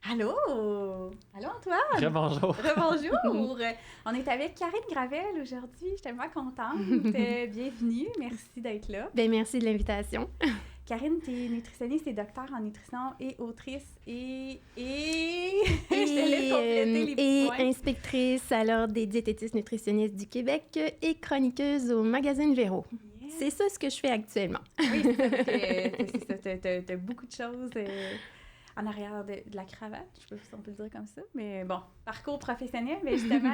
Allô? Allô, Antoine? Bonjour. Rebonjour! On est avec Karine Gravel aujourd'hui. Je suis tellement contente. Bienvenue. Merci d'être là. Bien, merci de l'invitation. Karine, tu es nutritionniste et docteur en nutrition et autrice et... Je te laisse compléter les petits points. Inspectrice à l'Ordre des diététistes nutritionnistes du Québec et chroniqueuse au magazine Véro. Yeah. C'est ça ce que je fais actuellement. Oui, c'est ça. T'as beaucoup de choses en arrière de la cravate, je sais pas si on peut le dire comme ça, mais bon, parcours professionnel, mais justement,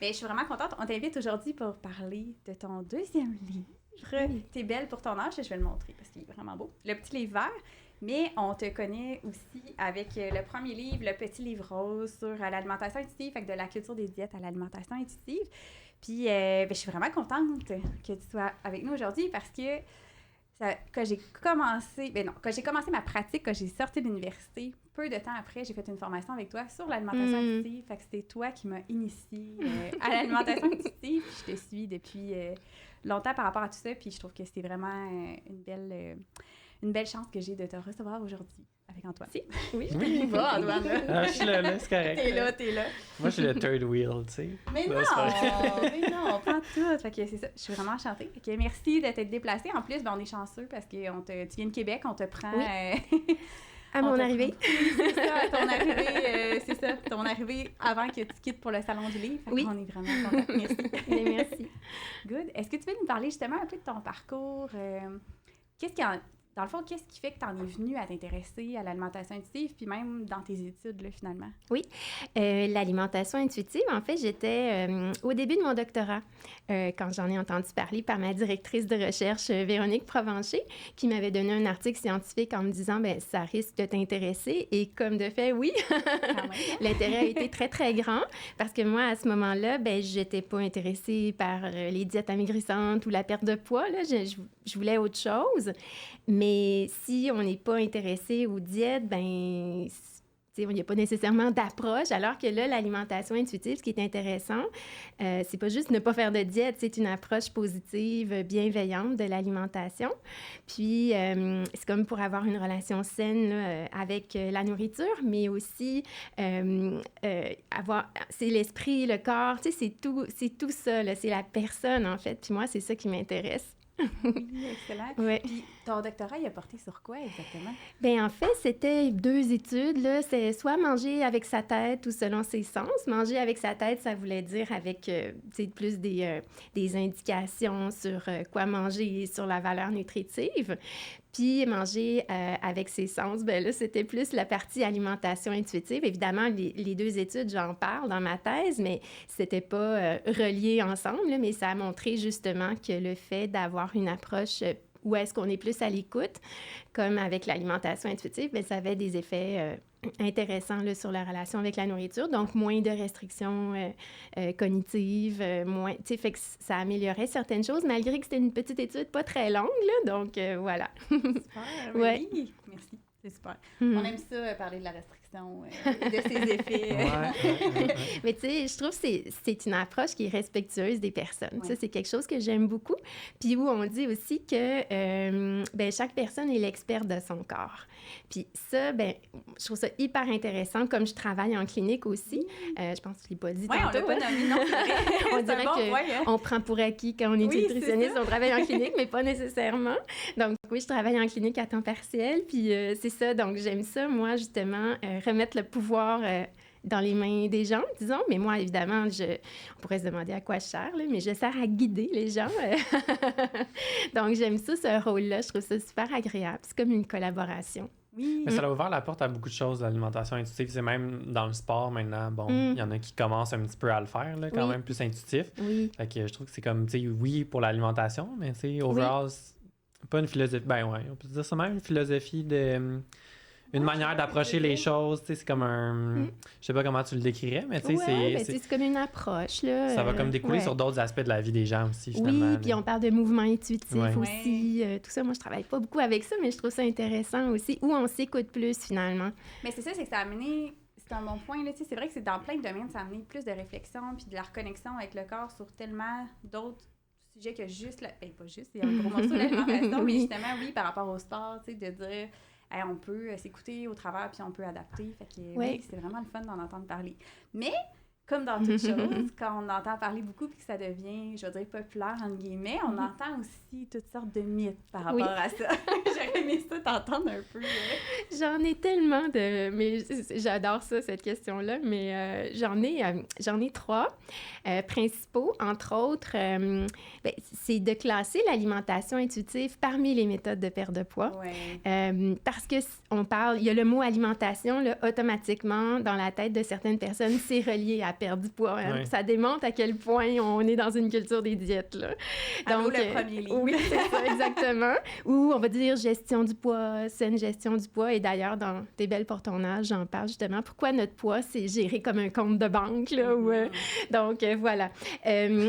je suis vraiment contente. On t'invite aujourd'hui pour parler de ton deuxième livre. Oui. T'es belle pour ton âge, je vais le montrer parce qu'il est vraiment beau. Le petit livre vert, mais on te connaît aussi avec le premier livre, le petit livre rose sur l'alimentation intuitive, fait que de la culture des diètes à l'alimentation intuitive. Puis, je suis vraiment contente que tu sois avec nous aujourd'hui parce que quand j'ai commencé ma pratique, quand j'ai sorti de l'université, peu de temps après, j'ai fait une formation avec toi sur l'alimentation intuitive. Fait que c'était toi qui m'as initiée à l'alimentation intuitive. Puis je te suis depuis longtemps par rapport à tout ça. Puis je trouve que c'est vraiment une belle chance que j'ai de te recevoir aujourd'hui avec Antoine. Si. Oui. Va, Antoine. Ah, je suis là, c'est correct. T'es là. Moi, je suis le third wheel, tu sais. Mais Ça, non, c'est mais non, pas tout. Fait que c'est ça, je suis vraiment enchantée. Fait que merci de t'être déplacée. En plus, on est chanceux parce que tu viens de Québec, on te prend... Oui. À mon arrivée. C'est ça, ton arrivée avant que tu quittes pour le Salon du Livre. Fait oui. On est vraiment contents. Merci. Merci. Good. Est-ce que tu veux nous parler justement un peu de ton parcours? Dans le fond, qu'est-ce qui fait que tu en es venue à t'intéresser à l'alimentation intuitive, puis même dans tes études, là, finalement? Oui. L'alimentation intuitive, en fait, j'étais au début de mon doctorat, quand j'en ai entendu parler par ma directrice de recherche, Véronique Provencher, qui m'avait donné un article scientifique en me disant, ben ça risque de t'intéresser. Et comme de fait, oui, l'intérêt a été très, très grand, parce que moi, à ce moment-là, ben j'étais pas intéressée par les diètes amaigrissantes ou la perte de poids, là. Je voulais autre chose. Mais si on n'est pas intéressé aux diètes, ben il n'y a pas nécessairement d'approche, alors que là, l'alimentation intuitive, ce qui est intéressant, c'est pas juste ne pas faire de diète, c'est une approche positive, bienveillante de l'alimentation. Puis, c'est comme pour avoir une relation saine là, avec la nourriture, mais aussi c'est l'esprit, le corps, c'est tout ça, là, c'est la personne, en fait. Puis moi, c'est ça qui m'intéresse. Oui, excellent. Ouais. Puis ton doctorat, il a porté sur quoi exactement? Bien, en fait, c'était 2 études. Là. C'est soit manger avec sa tête ou selon ses sens. Manger avec sa tête, ça voulait dire avec plus des indications sur quoi manger et sur la valeur nutritive. Puis manger avec ses sens, bien là, c'était plus la partie alimentation intuitive. Évidemment, les 2 études, j'en parle dans ma thèse, mais c'était pas relié ensemble, là, mais ça a montré justement que le fait d'avoir une approche où est-ce qu'on est plus à l'écoute, comme avec l'alimentation intuitive, bien, ça avait des effets intéressants là, sur la relation avec la nourriture. Donc, moins de restrictions cognitives, moins... Tu sais, fait que ça améliorait certaines choses, malgré que c'était une petite étude pas très longue, là. Donc, voilà. Super, ouais. Oui, merci. C'est super. On aime ça, parler de la restriction et de ses effets. Mais tu sais, je trouve que c'est une approche qui est respectueuse des personnes. Ouais. Ça, c'est quelque chose que j'aime beaucoup. Puis où on dit aussi que chaque personne est l'experte de son corps. Puis ça, je trouve ça hyper intéressant, comme je travaille en clinique aussi. Je pense que je ne l'ai pas dit tantôt. Oui, on l'a pas nommé, non, c'est vrai. On dirait qu'on prend pour acquis quand on est nutritionniste, on travaille en clinique, mais pas nécessairement. Donc oui, je travaille en clinique à temps partiel, puis c'est ça. Donc j'aime ça, moi, justement, remettre le pouvoir dans les mains des gens, disons. Mais moi, évidemment, on pourrait se demander à quoi je sers, là, mais je sers à guider les gens. Donc j'aime ça, ce rôle-là. Je trouve ça super agréable. C'est comme une collaboration. Oui. Mais ça a ouvert la porte à beaucoup de choses, l'alimentation intuitive. C'est même dans le sport maintenant. Bon, il y en a qui commencent un petit peu à le faire, là, quand même plus intuitif. Oui. Fait que je trouve que c'est comme, tu sais, oui pour l'alimentation, mais tu sais, overall, c'est pas une philosophie. Ben ouais, on peut dire ça même, une philosophie de. Une manière d'approcher les choses, tu sais, c'est comme un... Je sais pas comment tu le décrirais, mais tu sais, c'est comme une approche, là. Ça va comme découler sur d'autres aspects de la vie des gens aussi, finalement. Oui, puis on parle de mouvement intuitif aussi, tout ça. Moi, je travaille pas beaucoup avec ça, mais je trouve ça intéressant aussi, où on s'écoute plus, finalement. Mais c'est ça, c'est que ça a amené... C'est un bon point, là, tu sais, c'est vrai que c'est dans plein de domaines, ça a amené plus de réflexion puis de la reconnexion avec le corps sur tellement d'autres sujets que juste... pas juste, il y a un gros morceau de l'alimentation, mais justement, oui, par rapport au sport, tu sais, de dire... on peut s'écouter au travers puis on peut adapter. Fait que Oui. oui, c'est vraiment le fun d'en entendre parler. Mais, comme dans toute chose, quand on entend parler beaucoup puis que ça devient, je veux dire, populaire, entre guillemets, on entend aussi toutes sortes de mythes par rapport à ça. J'aurais aimé ça t'entendre un peu. J'en ai tellement de... Mais j'adore ça, cette question-là, mais j'en ai 3 principaux. Entre autres, c'est de classer l'alimentation intuitive parmi les méthodes de perte de poids. Ouais. Parce que il y a le mot alimentation, là, automatiquement, dans la tête de certaines personnes, c'est relié à perdre du poids. Hein? Ouais. Ça démontre à quel point on est dans une culture des diètes, là. Allô, le premier livre. Oui, c'est ça, exactement. Ou on va dire gestion du poids, saine gestion du poids. Et d'ailleurs, dans T'es belle pour ton âge, j'en parle justement. Pourquoi notre poids, c'est géré comme un compte de banque, là. Donc, voilà.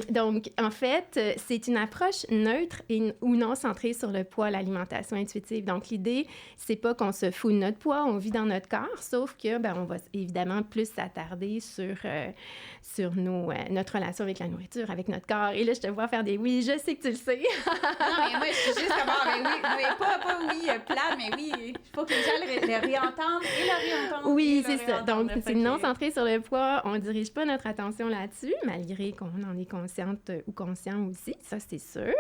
Donc, en fait, c'est une approche neutre ou non centrée sur le poids, l'alimentation intuitive. Donc, l'idée, c'est pas qu'on se fout de notre poids, on vit dans notre corps, sauf que, on va évidemment plus s'attarder sur notre relation avec la nourriture, avec notre corps. Et là, je te vois faire des oui, je sais que tu le sais. Non, mais moi, je suis juste comme, oui, mais pas oui, plat, mais oui, il faut que les gens le réentendent et le réentendent. Oui, c'est ça. Donc, c'est non centré sur le poids. On ne dirige pas notre attention là-dessus, malgré qu'on en est consciente ou conscient aussi. Ça, c'est sûr.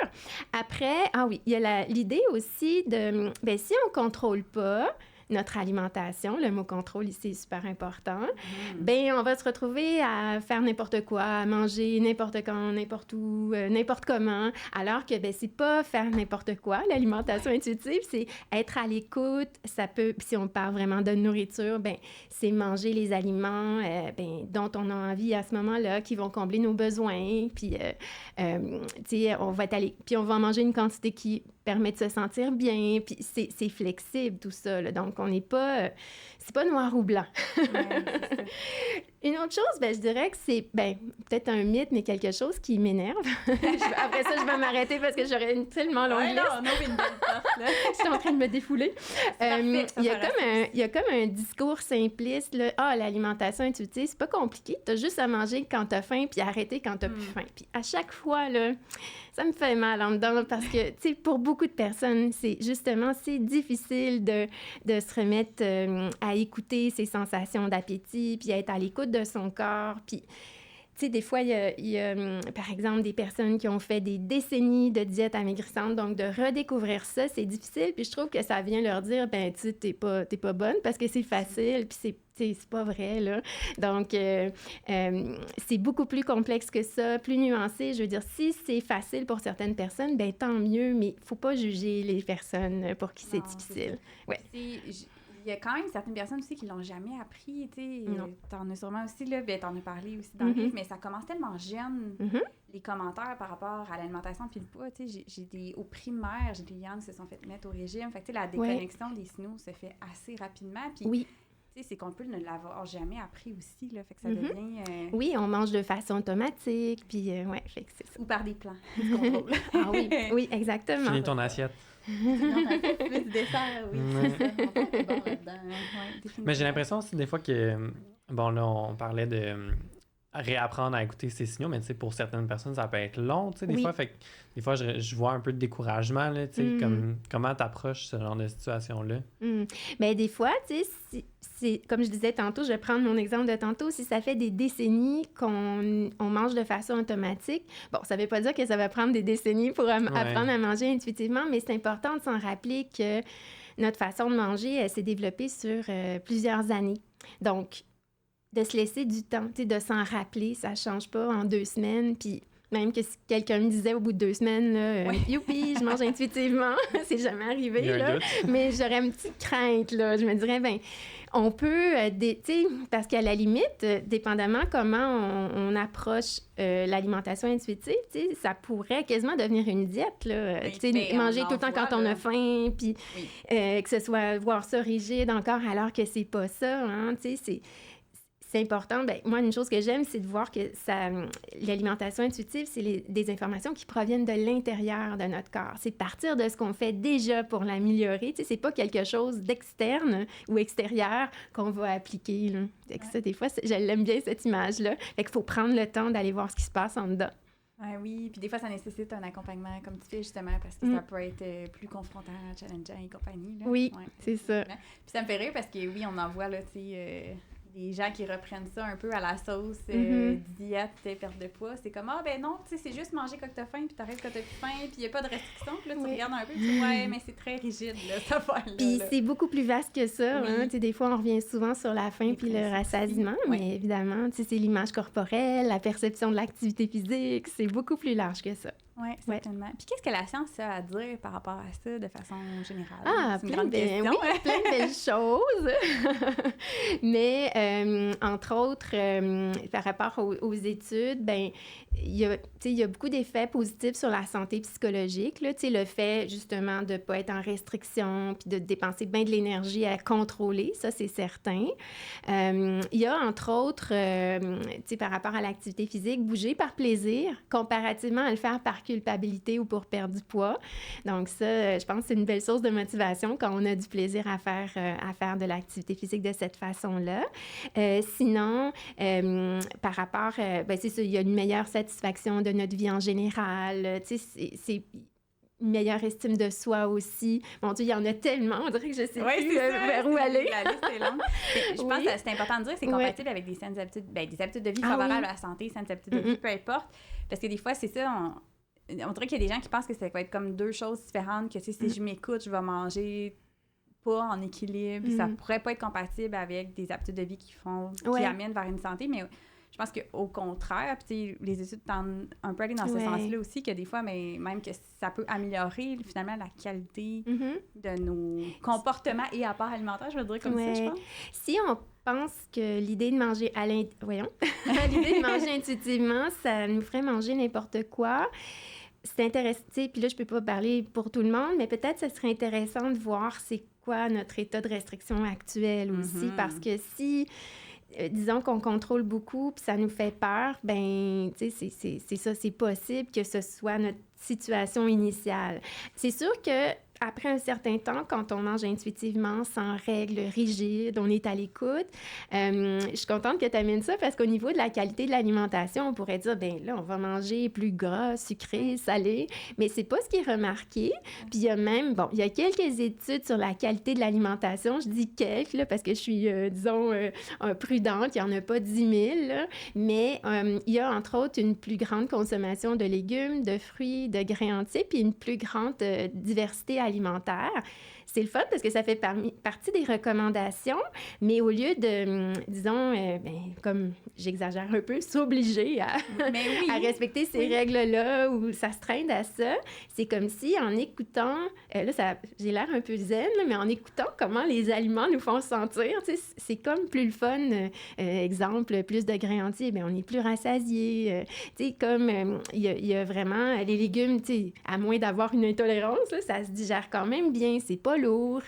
Après, il y a l'idée aussi de, si on ne contrôle pas notre alimentation, le mot contrôle ici est super important, on va se retrouver à faire n'importe quoi, à manger n'importe quand, n'importe où, n'importe comment, alors que c'est pas faire n'importe quoi. L'alimentation intuitive, c'est être à l'écoute. Ça peut, si on parle vraiment de nourriture, c'est manger les aliments dont on a envie à ce moment-là, qui vont combler nos besoins, puis on va puis on va en manger une quantité qui permet de se sentir bien, puis c'est flexible tout ça, là. Donc on n'est pas c'est pas noir ou blanc. Ouais, c'est ça. Une autre chose, je dirais que c'est peut-être un mythe, mais quelque chose qui m'énerve. Après ça, je vais m'arrêter parce que j'aurais une tellement longue liste. On ouvre une belle porte, là. Je suis en train de me défouler. Il y a comme un discours simpliste, là. L'alimentation intuitive, c'est pas compliqué. T'as juste à manger quand t'as faim, puis arrêter quand t'as plus faim. Puis à chaque fois, là, ça me fait mal en dedans parce que, tu sais, pour beaucoup de personnes, c'est difficile de se remettre à écouter ses sensations d'appétit, puis à être à l'écoute de son corps, puis... Tu sais, des fois, il y a, par exemple, des personnes qui ont fait des décennies de diète amaigrissante, donc de redécouvrir ça, c'est difficile, puis je trouve que ça vient leur dire, tu sais, t'es pas bonne parce que c'est facile, puis c'est pas vrai, là. Donc, c'est beaucoup plus complexe que ça, plus nuancé. Je veux dire, si c'est facile pour certaines personnes, tant mieux, mais il faut pas juger les personnes pour qui c'est difficile. Ouais. Il y a quand même certaines personnes aussi qui l'ont jamais appris, tu sais. Non. T'en as sûrement aussi, là, t'en as parlé aussi dans le livre, mais ça commence tellement jeune, les commentaires par rapport à l'alimentation puis le poids, tu sais. Au primaire, j'ai des gens qui se sont fait mettre au régime. Fait que, tu sais, la déconnexion des signaux se fait assez rapidement. Puis, tu sais, c'est qu'on peut ne l'avoir jamais appris aussi, là. Fait que ça devient... Oui, on mange de façon automatique, puis, fait que c'est ça. Ou par des plans, du contrôle. Ah oui, oui, exactement. Finis ton assiette. Sinon, t'as fait plus de dessert, oui. C'est ça. On peut être bon là-dedans. Mais j'ai l'impression aussi des fois que, là, on parlait de réapprendre à écouter ses signaux, mais tu sais, pour certaines personnes, ça peut être long, tu sais, des fois. Fait que des fois, je vois un peu de découragement, là, tu sais, comme comment t'approches ce genre de situation-là. Bien, des fois, tu sais, c'est comme je disais tantôt, je vais prendre mon exemple de tantôt, si ça fait des décennies qu'on mange de façon automatique, ça veut pas dire que ça va prendre des décennies pour apprendre à manger intuitivement, mais c'est important de s'en rappeler que notre façon de manger, elle s'est développée sur plusieurs années. Donc, de se laisser du temps, tu sais, de s'en rappeler, ça change pas en 2 semaines, puis même que si quelqu'un me disait au bout de 2 semaines, là, youpi, je mange intuitivement, c'est jamais arrivé, là, mais j'aurais une petite crainte, là, je me dirais, on peut, tu sais, parce qu'à la limite, dépendamment comment on approche l'alimentation intuitive, tu sais, ça pourrait quasiment devenir une diète, là, tu sais, manger tout le temps quand on a faim, puis que ce soit voir ça rigide encore alors que c'est pas ça, hein, tu sais, c'est important. Moi, une chose que j'aime, c'est de voir que l'alimentation intuitive, c'est des informations qui proviennent de l'intérieur de notre corps. C'est partir de ce qu'on fait déjà pour l'améliorer. Tu sais, c'est pas quelque chose d'externe ou extérieur qu'on va appliquer, là. Fait que ça, des fois, je l'aime bien, cette image-là. Fait qu'il faut prendre le temps d'aller voir ce qui se passe en dedans. Oui, puis des fois, ça nécessite un accompagnement comme tu fais, justement, parce que ça peut être plus confrontant, challengeant et compagnie. Là. Oui, c'est ça. Puis ça me fait rire parce que, oui, on en voit, là, tu sais, des gens qui reprennent ça un peu à la sauce diète, perte de poids. C'est comme, non, tu sais, c'est juste manger quand t'as faim, puis t'arrêtes quand t'as plus faim, puis il n'y a pas de restriction. Puis là, tu regardes un peu, tu dis, mais c'est très rigide, là, cette affaire-là. Puis c'est beaucoup plus vaste que ça. Hein? Tu sais, des fois, on revient souvent sur la faim puis le rassasiement, mais évidemment, tu sais, c'est l'image corporelle, la perception de l'activité physique, c'est beaucoup plus large que ça. Oui, certainement. Puis qu'est-ce que la science a à dire par rapport à ça de façon générale? C'est une grande question. Oui, plein de belles choses. Mais, entre autres, par rapport aux études, il y a beaucoup d'effets positifs sur la santé psychologique. Là, le fait, justement, de ne pas être en restriction puis de dépenser bien de l'énergie à contrôler, ça, c'est certain. Il y a, entre autres, par rapport à l'activité physique, bouger par plaisir, comparativement à le faire par culpabilité ou pour perdre du poids. Donc ça, je pense que c'est une belle source de motivation quand on a du plaisir à faire de l'activité physique de cette façon-là. Sinon, par rapport, c'est ça, il y a une meilleure satisfaction de notre vie en général. Tu sais, c'est une meilleure estime de soi aussi. Mon Dieu, il y en a tellement, on dirait que je sais plus vers où aller. La liste est longue. Je pense que c'est important de dire que c'est compatible avec des saines habitudes, des habitudes de vie favorables à la santé, saines habitudes de vie, peu importe. Parce que des fois, c'est ça, on dirait qu'il y a des gens qui pensent que ça va être comme deux choses différentes, que si je m'écoute, je vais manger pas en équilibre, ça pourrait pas être compatible avec des habitudes de vie qui amènent vers une santé, mais je pense qu'au contraire, puis les études tendent un peu aller dans ce sens-là aussi, que des fois, mais même que ça peut améliorer finalement la qualité de nos comportements et apports alimentaires, je veux dire comme ça, je pense. Si on pense que l'idée de manger l'idée de manger intuitivement, ça nous ferait manger n'importe quoi. C'est intéressant, puis là, je peux pas parler pour tout le monde, mais peut-être ce serait intéressant de voir c'est quoi notre état de restriction actuel aussi, parce que si, disons qu'on contrôle beaucoup, puis ça nous fait peur, tu sais, c'est ça, c'est possible que ce soit notre situation initiale. C'est sûr que après un certain temps, quand on mange intuitivement, sans règles rigides, on est à l'écoute. Je suis contente que tu amènes ça parce qu'au niveau de la qualité de l'alimentation, on pourrait dire, là, on va manger plus gras, sucré, salé, mais c'est pas ce qui est remarqué. Puis il y a même, il y a quelques études sur la qualité de l'alimentation. Je dis quelques, là, parce que je suis, prudente, il n'y en a pas 10 000, là, mais il y a entre autres une plus grande consommation de légumes, de fruits, de grains entiers, puis une plus grande diversité alimentaire. C'est le fun parce que ça fait partie des recommandations, mais au lieu de, disons, comme j'exagère un peu, s'obliger à respecter ces règles-là ou s'astreindre à ça, c'est comme si en écoutant, j'ai l'air un peu zen, là, mais en écoutant comment les aliments nous font sentir, c'est comme plus le fun. Exemple, plus de grains entiers, on est plus rassasié. Comme il y a vraiment les légumes, à moins d'avoir une intolérance, là, ça se digère quand même bien, c'est pas lourd.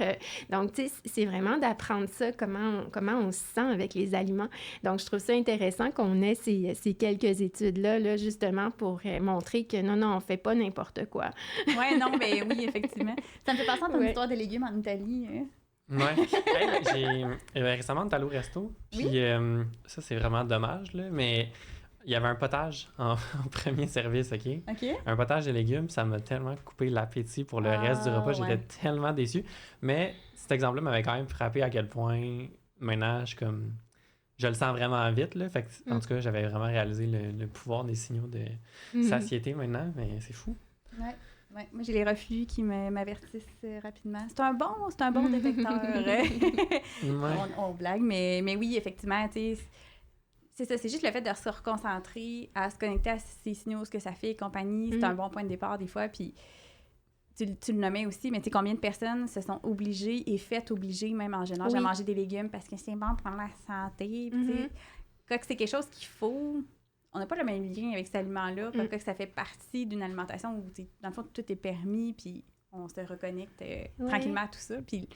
Donc, tu sais, c'est vraiment d'apprendre ça, comment on se sent avec les aliments. Donc, je trouve ça intéressant qu'on ait ces quelques études-là, là, justement, pour montrer que non, on fait pas n'importe quoi. Oui, effectivement. Ça me fait penser à ton histoire des légumes en Italie. J'ai récemment été allé au resto, puis ça, c'est vraiment dommage, là, mais il y avait un potage en premier service, OK? Un potage de légumes, ça m'a tellement coupé l'appétit pour le reste du repas. J'étais tellement déçu. Mais cet exemple-là m'avait quand même frappé à quel point, maintenant, je le sens vraiment vite, là. Fait que, en tout cas, j'avais vraiment réalisé le pouvoir des signaux de satiété maintenant, mais c'est fou. Ouais. Moi, j'ai les reflux qui m'avertissent rapidement. C'est un bon détecteur. On blague, mais oui, effectivement, tu sais, c'est ça, c'est juste le fait de se reconcentrer, à se connecter à ces signaux, ce que ça fait et compagnie. C'est un bon point de départ des fois. Puis tu le nommais aussi, mais tu sais, combien de personnes se sont obligées et faites obligées, même en jeune âge, à manger des légumes parce que c'est bon pour la santé. Tu sais, quand c'est quelque chose qu'il faut, on n'a pas le même lien avec cet aliment-là. Quand ça fait partie d'une alimentation où, dans le fond, tout est permis, puis on se reconnecte tranquillement à tout ça. Puis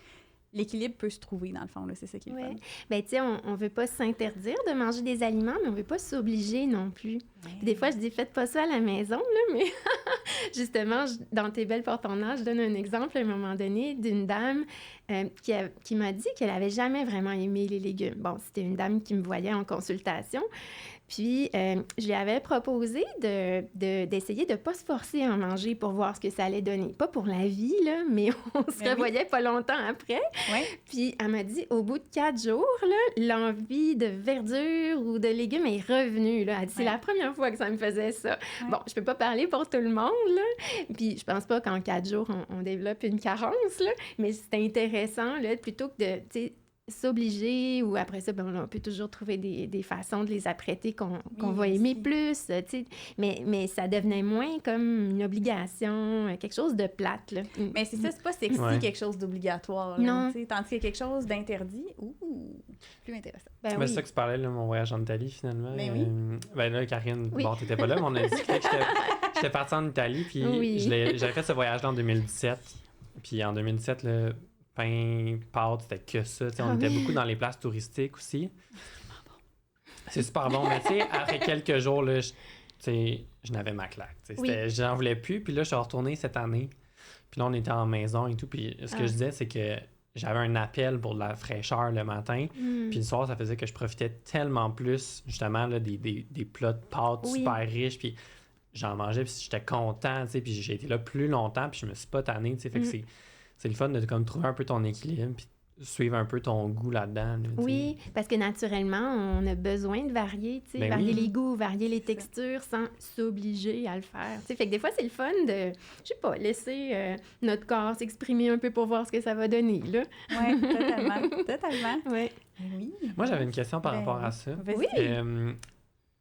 l'équilibre peut se trouver, dans le fond, là, c'est ça qui est le fun. Tu sais, on veut pas s'interdire de manger des aliments, mais on veut pas s'obliger non plus. Des fois, je dis, faites pas ça à la maison, là, mais justement, dans Tes belles pour ton âge, je donne un exemple à un moment donné d'une dame, qui m'a dit qu'elle avait jamais vraiment aimé les légumes. Bon, c'était une dame qui me voyait en consultation. Puis, je lui avais proposé d'essayer de ne pas se forcer à en manger pour voir ce que ça allait donner. Pas pour la vie, là, mais on se revoyait pas longtemps après. Oui. Puis, elle m'a dit, au bout de 4 jours, là, l'envie de verdure ou de légumes est revenue. Là. Elle dit, c'est la première fois que ça me faisait ça. Bon, je peux pas parler pour tout le monde, là. Puis, je pense pas qu'en 4 jours, on développe une carence, là. Mais c'est intéressant, là, plutôt que de, tu sais, s'obliger ou après ça, on peut toujours trouver des façons de les apprêter qu'on va aimer plus, tu sais. Mais ça devenait moins comme une obligation, quelque chose de plate, là. Mais c'est ça, c'est pas sexy, quelque chose d'obligatoire. Non. Tandis qu'il y a quelque chose d'interdit, plus intéressant. Ben c'est ça que tu parlais, là, mon voyage en Italie, finalement. Ben oui. Ben là, Karine, bon, t'étais pas là, mais on a discuté que j'étais partie en Italie, puis j'avais fait ce voyage-là en 2017. Puis en 2017, là, pain, pâtes, c'était que ça. On était beaucoup dans les places touristiques aussi. C'est super bon. Mais tu sais, après quelques jours, là, je n'avais ma claque. J'en voulais plus. Puis là, je suis retournée cette année. Puis là, on était en maison et tout. Puis ce que je disais, c'est que j'avais un appel pour de la fraîcheur le matin. Puis le soir, ça faisait que je profitais tellement plus, justement, là, des plats de pâtes super riches. Puis j'en mangeais, puis j'étais content. Puis j'ai été là plus longtemps. Puis je me suis pas tannée. Fait que c'est le fun de comme, trouver un peu ton équilibre puis suivre un peu ton goût là-dedans. Là, oui, parce que naturellement, on a besoin de varier, varier les goûts, varier les textures sans s'obliger à le faire. Fait que des fois, c'est le fun de, je sais pas, laisser notre corps s'exprimer un peu pour voir ce que ça va donner, là. Oui, totalement. Ouais. Oui. Moi, j'avais une question par rapport à ça. Oui.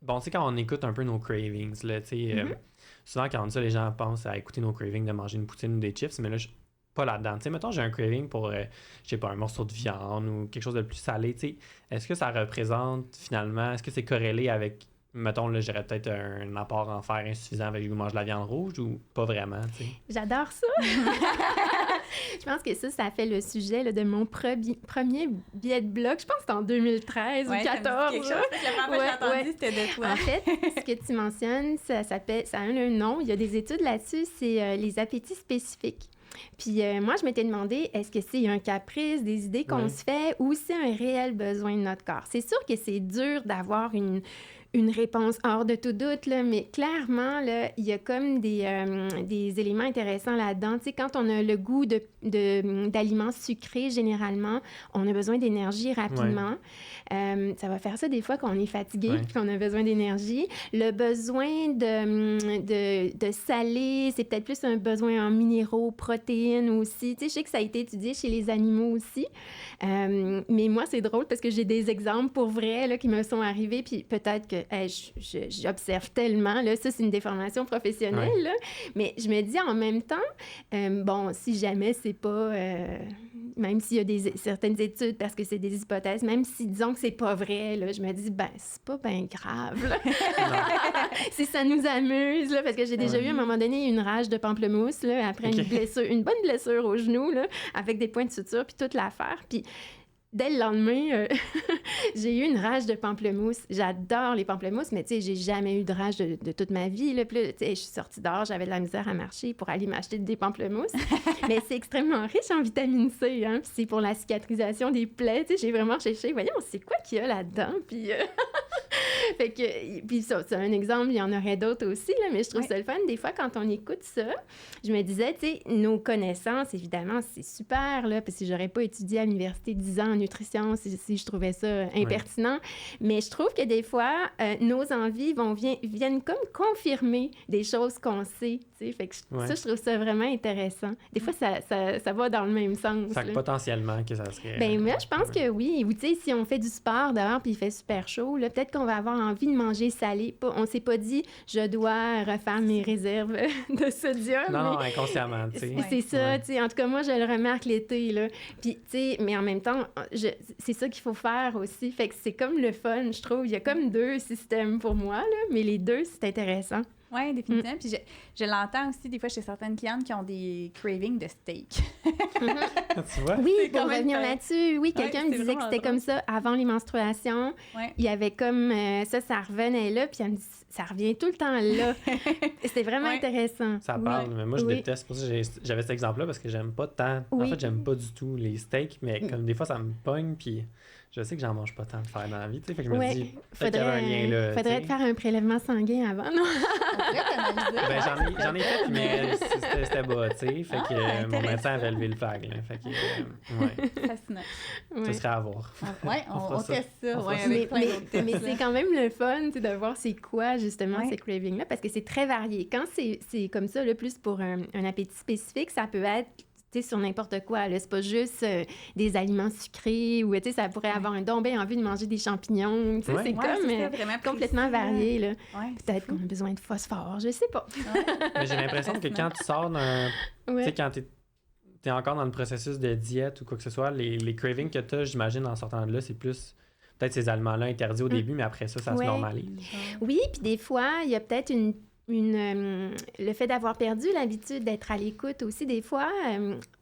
Bon, tu sais, quand on écoute un peu nos cravings, là, tu sais, souvent, quand on dit ça, les gens pensent à écouter nos cravings de manger une poutine ou des chips, mais là, pas là-dedans. Tu sais, mettons, j'ai un craving pour, je sais pas, un morceau de viande ou quelque chose de plus salé, tu sais. Est-ce que ça représente, finalement, est-ce que c'est corrélé avec, mettons, là, j'aurais peut-être un apport en fer insuffisant avec je mange de la viande rouge ou pas vraiment, tu sais? J'adore ça! Je pense que ça fait le sujet là, de mon premier billet de blog. Je pense que c'était en 2013 ou 2014. La première fois que j'ai entendu, c'était de toi. En fait, ce que tu mentionnes, ça a un nom. Il y a des études là-dessus, c'est les appétits spécifiques. Puis moi, je m'étais demandé, est-ce que c'est un caprice, des idées qu'on se fait ou c'est un réel besoin de notre corps? C'est sûr que c'est dur d'avoir une réponse hors de tout doute, là, mais clairement, là, il y a comme des éléments intéressants là-dedans. Tu sais, quand on a le goût d'aliments sucrés, généralement, on a besoin d'énergie rapidement. Ça va faire ça des fois quand on est fatigué et qu'on a besoin d'énergie. Le besoin de saler, c'est peut-être plus un besoin en minéraux, protéines aussi. Tu sais, je sais que ça a été étudié chez les animaux aussi. Mais moi, c'est drôle parce que j'ai des exemples pour vrai là, qui me sont arrivés, puis peut-être que j'observe tellement. Là, ça, c'est une déformation professionnelle. Là, mais je me dis en même temps, bon, si jamais c'est pas... même s'il y a certaines études, parce que c'est des hypothèses, même si, disons que c'est pas vrai, là, je me dis, ben, c'est pas bien grave, là. Si ça nous amuse, là, parce que j'ai déjà eu, à un moment donné, une rage de pamplemousse, là, après une bonne blessure au genou, là, avec des points de suture, puis toute l'affaire. Puis dès le lendemain, j'ai eu une rage de pamplemousse. J'adore les pamplemousses, mais tu sais, j'ai jamais eu de rage de toute ma vie. Là. Puis là, tu sais, je suis sortie dehors, j'avais de la misère à marcher pour aller m'acheter des pamplemousses. Mais c'est extrêmement riche en vitamine C, hein. Puis c'est pour la cicatrisation des plaies. Tu sais, j'ai vraiment cherché, voyons, c'est quoi qu'il y a là-dedans? Puis, fait que, puis ça, c'est un exemple, il y en aurait d'autres aussi, là, mais je trouve ça le fun. Des fois, quand on écoute ça, je me disais, tu sais, nos connaissances, évidemment, c'est super, là, parce que j'aurais pas étudié à l'université 10 ans en nutrition si je trouvais ça impertinent. Mais je trouve que des fois, nos envies viennent comme confirmer des choses qu'on sait, tu sais. Fait que ça, je trouve ça vraiment intéressant. Des fois, ça va dans le même sens. Fait que potentiellement que ça serait... Ben moi, je pense que oui. Ou tu sais, si on fait du sport dehors puis il fait super chaud, là, peut-être qu'on va avoir envie de manger salé. On s'est pas dit, je dois refaire mes réserves de sodium. Non, inconsciemment, tu sais. C'est ça, tu sais. En tout cas, moi, je le remarque l'été, là. Puis, tu sais, mais en même temps, c'est ça qu'il faut faire aussi. Fait que c'est comme le fun, je trouve. Il y a comme deux systèmes pour moi, là, mais les deux, c'est intéressant. Oui, définitivement. Puis je l'entends aussi des fois chez certaines clientes qui ont des cravings de steak. Tu vois? Oui, C'est pour quand même revenir fait. là-dessus, oui, quelqu'un me c'est disait que vraiment c'était drôle. comme ça avant les menstruations. Ouais. Il y avait comme ça revenait là, puis elle me dit ça revient tout le temps là. C'était vraiment Ouais. intéressant. Ça Oui. parle, mais moi, je Oui. déteste. Pour ça, j'avais cet exemple-là parce que j'aime pas tant. En Oui. fait, j'aime pas du tout les steaks, mais comme des fois, ça me pogne, puis je sais que j'en mange pas tant de faire dans la vie, tu sais. Fait que je me Ouais. dis, peut-être qu'il y avait un lien là. Faudrait tu te sais. faire un prélèvement sanguin avant, non? On pourrait t'analyser. Ben, j'en ai fait, mais c'était bas, tu sais. Fait que mon intéressant. médecin avait levé le flag, là. Fait que, ouais, Fascinant. ça Ouais. serait à voir. Ouais, On fera on ça. teste ça. On Ouais, fera avec Mais, plein mais, d'autres tests. mais là. c'est quand même le fun tu sais, de voir c'est quoi justement Ouais. ces cravings-là, parce que c'est très varié. Quand c'est comme ça, le plus pour un appétit spécifique, ça peut être tu sais, sur n'importe quoi. Là. C'est pas juste des aliments sucrés ou tu sais, ça pourrait avoir un don bien envie de manger des champignons. Tu sais, Ouais. c'est Ouais, comme c'est ça, vraiment complètement précis, là. varié. Là. Ouais, Peut-être qu'on a besoin de phosphore, je sais pas. Mais j'ai l'impression que quand tu sors d'un. Tu sais, Ouais. quand t'es encore dans le processus de diète ou quoi que ce soit, les cravings que t'as, j'imagine, en sortant de là, c'est plus. Peut-être ces aliments-là interdits au début, mais après ça se Ouais. normalise. Oui, puis des fois, il y a peut-être le fait d'avoir perdu l'habitude d'être à l'écoute aussi, des fois,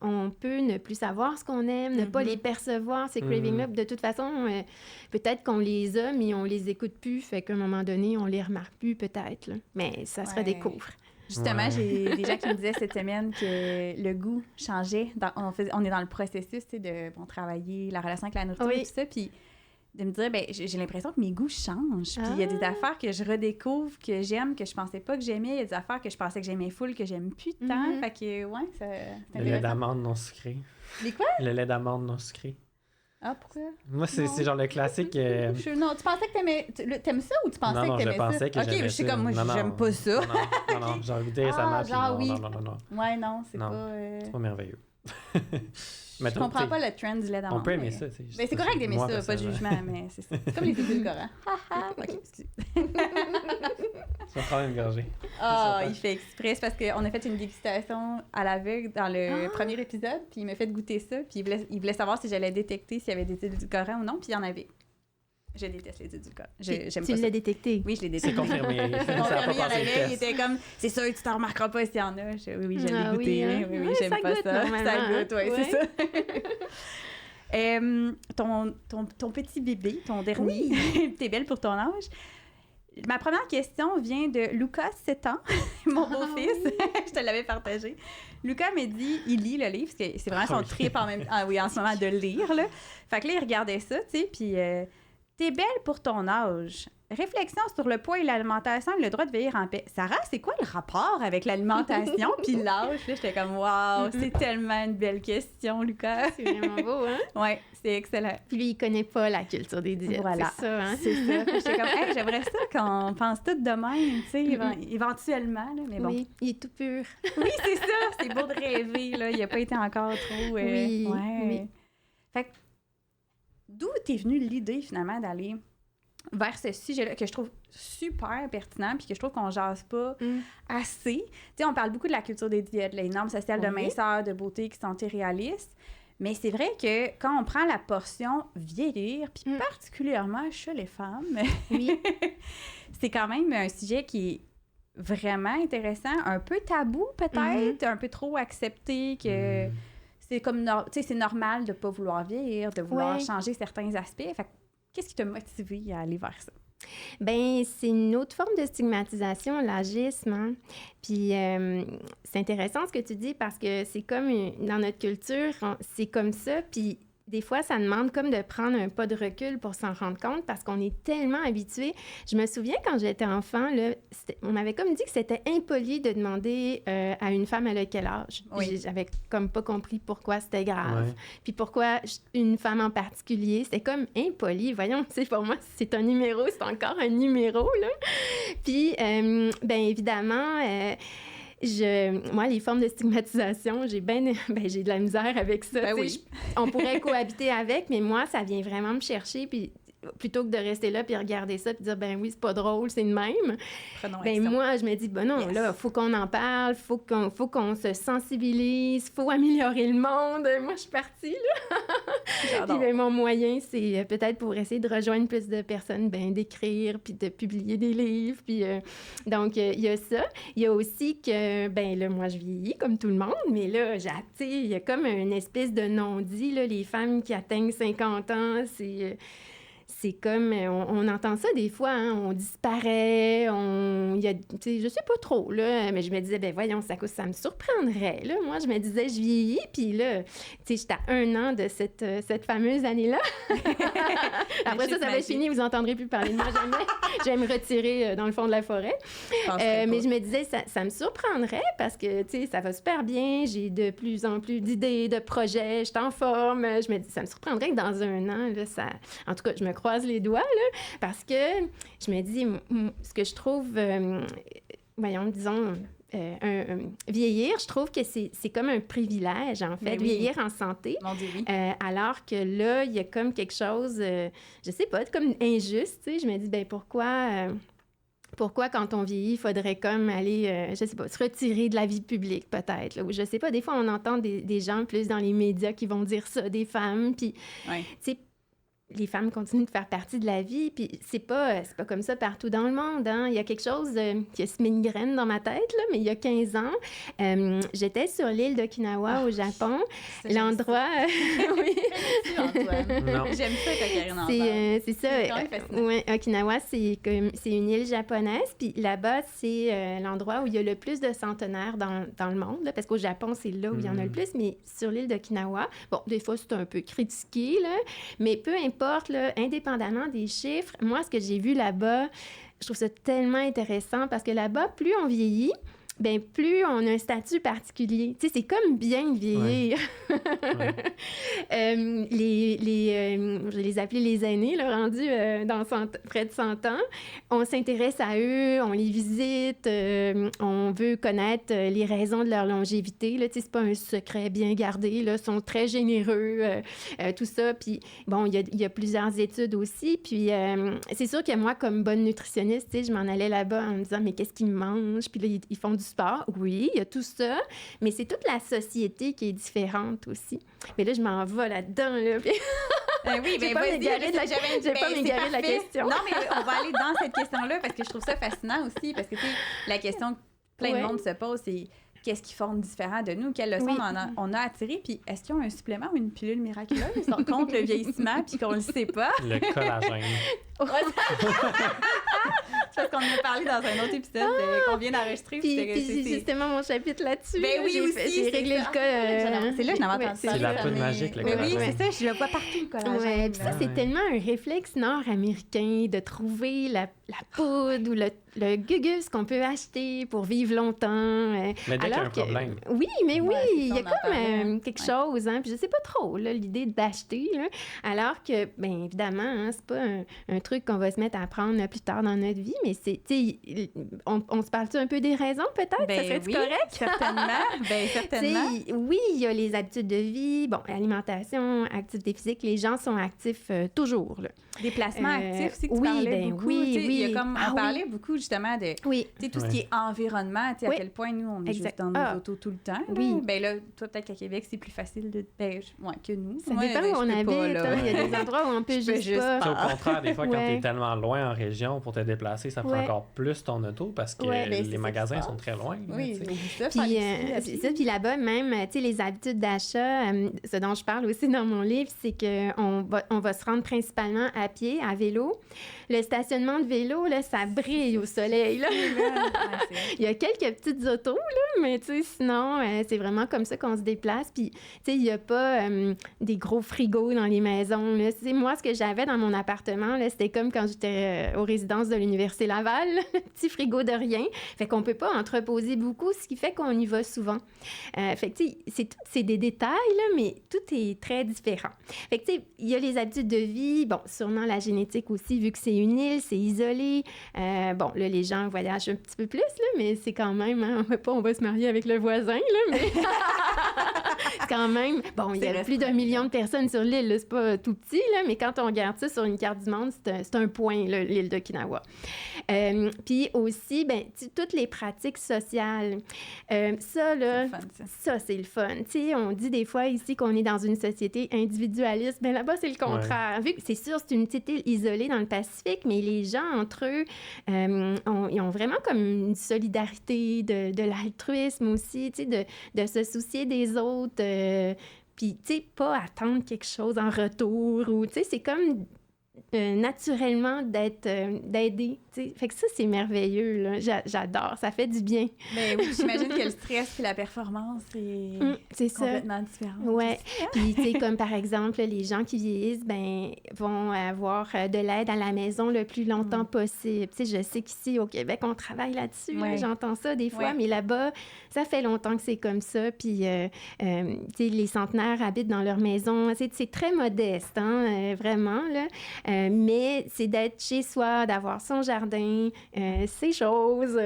on peut ne plus savoir ce qu'on aime, ne pas les percevoir, ces cravings-là. De toute façon, peut-être qu'on les a, mais on les écoute plus, fait qu'à un moment donné, on les remarque plus, peut-être. Là. Mais ça se Ouais. redécouvre. Justement, Ouais. j'ai des gens qui me disaient cette semaine que le goût changeait. On est dans le processus tu sais, de travailler la relation avec la nourriture Oui. et tout ça. Puis de me dire, ben j'ai l'impression que mes goûts changent. Puis il y a des affaires que je redécouvre, que j'aime, que je pensais pas que j'aimais. Il y a des affaires que je pensais que j'aimais full, que j'aime plus tant. Mhm. Fait que, ouais, c'est Le lait intéressant. d'amande non sucré. Les quoi? Le lait d'amande non sucré. Ah, pourquoi? Moi, Non. c'est genre le classique. Non, tu pensais que t'aimes ça ou tu pensais non, que je t'aimais ça? pensais que Ok, j'aimais je suis ça. comme, moi, Non, non. j'aime pas ça. Non, j'en ai goûté récemment. puis genre non, oui. non. Ouais, non, c'est Non. pas... C'est pas merveilleux. Je comprends pas le trend du lait d'amande. On peut aimer mais- ça, tu sais. Ben, c'est correct d'aimer Moi, ça, pas de personnellement. jugement, mais c'est ça. C'est comme les édulcorants. Ok, excusez. Ça va prendre une gorgée. Ah, C'est il fait exprès. C'est parce qu'on a fait une dégustation à l'aveugle dans le premier épisode, puis il m'a fait goûter ça, puis il voulait savoir si j'allais détecter s'il y avait des édulcorants ou non, puis il y en avait. Je déteste les édulcorants. J'aime Tu pas ça. l'as détecté. Oui, je l'ai C'est détecté. confirmé. C'est Ça a pas confirmé, il y en passé le avait, il test. était comme, c'est sûr, tu t'en remarqueras pas s'il y en a. Oui, je l'ai Ah goûté, oui, hein? oui, Ouais, j'aime ça pas goûte ça. normalement, Ça hein? goûte, oui, Ouais. c'est ça. Ton petit bébé, ton dernier, t'es belle pour ton âge. Ma première question vient de Lucas, 7 ans, mon beau-fils. Je te l'avais partagé. Lucas m'a dit, il lit le livre, parce que c'est vraiment son oui. trip en même temps. Ah oui, en ce moment, de lire, là. Fait que là, il regardait ça, tu sais, puis t'es belle pour ton âge. Réflexion sur le poids et l'alimentation et le droit de vieillir en paix. Sarah, c'est quoi le rapport avec l'alimentation puis l'âge? Là, j'étais comme, waouh, c'est tellement une belle question, Lucas. C'est vraiment beau, hein? Ouais, c'est excellent. Puis lui, il connaît pas la culture des diètes, Voilà. c'est ça, hein? C'est ça. Puis j'étais comme, hey, j'aimerais ça qu'on pense tout de même, tu sais, éventuellement, là, mais bon. Oui, il est tout pur. Oui, c'est ça. C'est beau de rêver, là. Il n'a pas été encore trop... Oui, ouais. oui. Fait que, d'où t'es venue l'idée, finalement, d'aller vers ce sujet-là, que je trouve super pertinent, puis que je trouve qu'on jase pas assez. Tu sais, on parle beaucoup de la culture des diètes, les normes sociales de Oui. minceur, de beauté qui sont irréalistes. Mais c'est vrai que quand on prend la portion vieillir, puis particulièrement chez les femmes, Oui. c'est quand même un sujet qui est vraiment intéressant, un peu tabou peut-être, un peu trop accepté que c'est comme tu sais, c'est normal de pas vouloir vieillir, de vouloir Ouais. changer certains aspects. Fait que, qu'est-ce qui t'a motivé à aller vers ça? Ben c'est une autre forme de stigmatisation, l'agisme. Hein? Puis c'est intéressant ce que tu dis parce que c'est comme dans notre culture, c'est comme ça. Puis des fois, ça demande comme de prendre un pas de recul pour s'en rendre compte parce qu'on est tellement habitué. Je me souviens quand j'étais enfant, là, on m'avait comme dit que c'était impoli de demander à une femme elle a quel âge. Oui. Puis j'avais comme pas compris pourquoi c'était grave. Ouais. Puis pourquoi une femme en particulier, c'était comme impoli. Voyons, tu sais, pour moi, c'est un numéro, c'est encore un numéro, là. Puis, bien évidemment, moi, les formes de stigmatisation, j'ai de la misère avec ça. Ben tu oui. sais. On pourrait cohabiter avec, mais moi, ça vient vraiment me chercher. Puis plutôt que de rester là puis regarder ça puis dire ben oui, c'est pas drôle, c'est de même. Prenons Ben action. moi, je me dis, ben non, Yes. là, faut qu'on en parle, faut qu'on se sensibilise, faut améliorer le monde. Moi, je suis partie, là. J'adore. Puis mon moyen, c'est peut-être pour essayer de rejoindre plus de personnes, d'écrire, puis de publier des livres. Puis, donc, il y a ça. Il y a aussi que, là, moi, je vieillis comme tout le monde, mais là, il y a comme une espèce de non-dit, là, les femmes qui atteignent 50 ans, c'est comme, on entend ça des fois, hein, on disparaît, je sais pas trop, là, mais je me disais, voyons, ça me surprendrait, là. Moi, je me disais, je vieillis, puis là, j'étais à 1 an de cette fameuse année-là. Après ça va être fini, vous entendrez plus parler de moi jamais. Je vais me retirer dans le fond de la forêt. Mais je me disais, ça me surprendrait parce que, ça va super bien, j'ai de plus en plus d'idées, de projets, je suis en forme. Je me dis, ça me surprendrait que dans 1 an, là, en tout cas, je me croise les doigts, là, parce que je me dis, ce que je trouve, vieillir, je trouve que c'est comme un privilège, en fait, vieillir en santé. Mon Dieu, oui. Alors que là, il y a comme quelque chose, je sais pas, comme injuste, tu sais. Je me dis, pourquoi, quand on vieillit, il faudrait comme aller, je sais pas, se retirer de la vie publique, peut-être. Là, ou je sais pas, des fois, on entend des gens plus dans les médias qui vont dire ça, des femmes, puis, tu sais, les femmes continuent de faire partie de la vie, puis c'est pas comme ça partout dans le monde, hein. Il y a quelque chose qui a semé une graine dans ma tête, là, mais il y a 15 ans, j'étais sur l'île d'Okinawa au Japon. L'endroit... oui. Antoine. J'aime ça quand Karine en parle. C'est ça. Ouais, Okinawa, c'est une île japonaise, puis là-bas, c'est l'endroit où il y a le plus de centenaires dans le monde, là, parce qu'au Japon, c'est là où il y en a le plus, mais sur l'île d'Okinawa, bon, des fois, c'est un peu critiqué, là, mais peu importe, là, indépendamment des chiffres, moi, ce que j'ai vu là-bas, je trouve ça tellement intéressant parce que là-bas, plus on vieillit, plus on a un statut particulier. Tu sais, c'est comme bien vieillir. Ouais. Je les appelais les aînés, là, rendus près de 100 ans. On s'intéresse à eux, on les visite, on veut connaître les raisons de leur longévité. Là, tu sais, c'est pas un secret bien gardé. Là, ils sont très généreux, tout ça. Puis, bon, il y a plusieurs études aussi. Puis, c'est sûr que moi, comme bonne nutritionniste, tu sais, je m'en allais là-bas en me disant, mais qu'est-ce qu'ils mangent? Puis là, ils font du sport, oui, il y a tout ça, mais c'est toute la société qui est différente aussi. Mais là, je m'en vais là-dedans, là. Puis... oui, mais vas-y, je vais pas m'égarer de la question. Non, mais on va aller dans cette question-là parce que je trouve ça fascinant aussi, parce que, tu sais, la question que plein de monde se pose, c'est qu'est-ce qui forme différent de nous? Quelles leçons on a attirées? Puis est-ce qu'ils ont un supplément ou une pilule miraculeuse contre le vieillissement puis qu'on le sait pas? Le collagène. Parce qu'on en a parlé dans un autre épisode qu'on vient d'enregistrer. Puis c'est justement mon chapitre là-dessus. Oui, aussi. J'ai réglé le cas. C'est là que je n'avais entendu ça. C'est la poudre magique, le collagène. Oui, c'est ça. Je le vois partout, le collagène. Ouais, puis ça, c'est tellement un réflexe nord-américain de trouver la poudre ou le gugus qu'on peut acheter pour vivre longtemps. Mais dès qu'il y a un problème. Oui, mais oui, il y a comme quelque chose. Hein, puis je sais pas trop, là, l'idée d'acheter. Là, alors que, bien évidemment, hein, c'est pas un truc qu'on va se mettre à apprendre plus tard dans notre vie, mais c'est, on se parle-tu un peu des raisons, peut-être? Ça serait-tu correct? Certainement. Oui, il y a les habitudes de vie, bon, alimentation, activité physique, les gens sont actifs toujours, là. Déplacements actifs aussi que tu parlais beaucoup. Il y a comme, on parlait beaucoup justement de tout ce qui est environnement, à quel point nous, on est juste dans nos autos tout le temps. Oui. Ben là, toi, peut-être qu'à Québec, c'est plus facile que nous. Ça dépend où on habite. Il y a des endroits où on peut juste pas. Au contraire, des fois, quand tu es tellement loin en région pour te déplacer, ça prend encore plus ton auto parce que les magasins sont très loin. Oui, puis là-bas, même, tu sais, les habitudes d'achat, ce dont je parle aussi dans mon livre, c'est qu'on va se rendre principalement à pied, à vélo. Le stationnement de vélo, là, ça brille au soleil. Là. Il y a quelques petites autos, là, mais tu sais, sinon, c'est vraiment comme ça qu'on se déplace. Puis, tu sais, il n'y a pas des gros frigos dans les maisons. Là. Moi, ce que j'avais dans mon appartement, là, c'était comme quand j'étais aux résidences de l'Université Laval, petit frigo de rien. Fait qu'on ne peut pas entreposer beaucoup, ce qui fait qu'on y va souvent. Fait que, tu sais, c'est des détails, là, mais tout est très différent. Fait que, tu sais, il y a les habitudes de vie. Bon, sûrement la génétique aussi, vu que c'est une île, c'est isolé. Bon, là, les gens voyagent un petit peu plus, là, mais c'est quand même, hein, on va se marier avec le voisin, là, mais reste quand même... Bon, il y a plus d'1 million de personnes sur l'île, là, c'est pas tout petit, là, mais quand on regarde ça sur une carte du monde, c'est un point, là, l'île d'Okinawa. Puis aussi, ben, toutes les pratiques sociales. Ça, là, ça, c'est le fun. Tu sais, on dit des fois ici qu'on est dans une société individualiste. Bien, là-bas, c'est le contraire. Vu que c'est sûr, c'est une petite île isolée dans le Pacifique, mais les gens, entre eux, ils ont vraiment comme une solidarité, de l'altruisme aussi, tu sais, de se soucier des autres. Puis, tu sais, pas attendre quelque chose en retour. Ou, tu sais, c'est comme... naturellement d'aider, tu sais. Fait que ça, c'est merveilleux, là. J'adore, ça fait du bien. Mais oui, j'imagine que le stress et la performance c'est complètement différent. Ouais. Puis, tu sais, comme par exemple, les gens qui vieillissent, ben vont avoir de l'aide à la maison le plus longtemps possible. Tu sais, je sais qu'ici, au Québec, on travaille là-dessus, là, j'entends ça des fois, mais là-bas, ça fait longtemps que c'est comme ça. Puis, tu sais, les centenaires habitent dans leur maison. C'est très modeste, hein, vraiment, là. Mais c'est d'être chez soi, d'avoir son jardin, ses choses,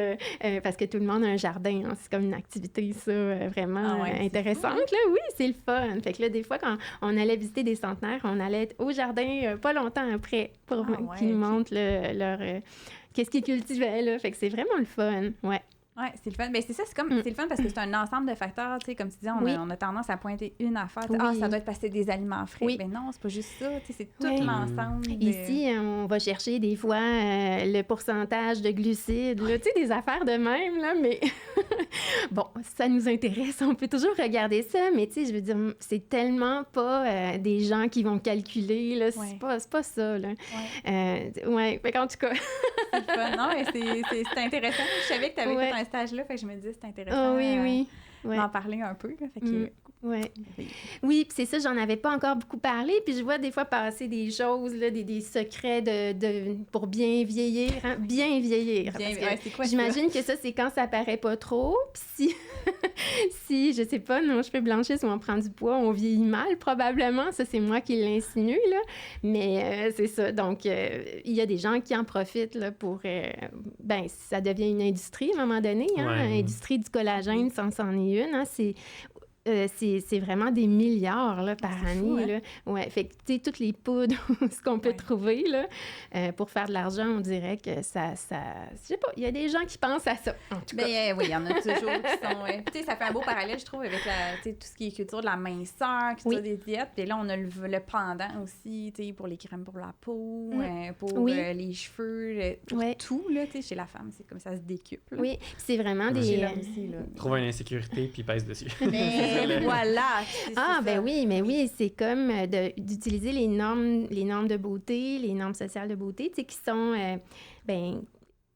parce que tout le monde a un jardin. Hein, c'est comme une activité, ça, vraiment intéressante. Là. Oui, c'est le fun. Fait que là, des fois, quand on allait visiter des centenaires, on allait être au jardin pas longtemps après pour qu'ils nous montrent leur qu'est-ce qu'ils cultivaient. Là. Fait que c'est vraiment le fun. Ouais. Oui, c'est le fun. Mais c'est ça, c'est le fun parce que c'est un ensemble de facteurs. Tu sais, comme tu dis, on a tendance à pointer une affaire. Ça doit être parce que c'est des aliments frais. Mais non, c'est pas juste ça. Tu sais, c'est tout l'ensemble. Ici, on va chercher des fois le pourcentage de glucides, là, tu sais, des affaires de même, là, mais bon, ça nous intéresse. On peut toujours regarder ça, mais tu sais, je veux dire, c'est tellement pas des gens qui vont calculer, là. C'est pas ça, là. Fait qu'en tout cas... c'est le fun. Non, mais c'est intéressant. Je savais que tu avais fait un stage-là, fait que je me disais c'est intéressant d'en parler un peu. Là, fait que, oui, puis c'est ça, j'en avais pas encore beaucoup parlé, puis je vois des fois passer des choses, là, des secrets pour bien vieillir. Hein? Bien vieillir. C'est quoi, j'imagine que ça, c'est quand ça paraît pas trop, puis si, je sais pas, nos cheveux blanchissent ou on prend du poids, on vieillit mal, probablement. Ça, c'est moi qui l'insinue, là. Mais c'est ça. Donc, il y a des gens qui en profitent, là, pour... ça devient une industrie, à un moment donné, hein? Industrie du collagène, c'en est une, hein? C'est vraiment des milliards là, par année. Là. Ouais, fait que, tu sais, toutes les poudres, ce qu'on peut trouver là, pour faire de l'argent, on dirait que ça je sais pas, il y a des gens qui pensent à ça, en tout cas. Oui, il y en a toujours qui sont... tu sais, ça fait un beau parallèle, je trouve, avec tout ce qui est culture de la minceur, culture des diètes. Puis là, on a le pendant aussi, tu sais, pour les crèmes pour la peau, pour les cheveux, pour tout, là, tu sais, chez la femme, c'est comme ça se décuple. Oui, c'est vraiment des... Trouve une insécurité, puis pèse dessus. Mais voilà! Oui, c'est comme d'utiliser les normes de beauté, les normes sociales de beauté, tu sais, qui sont,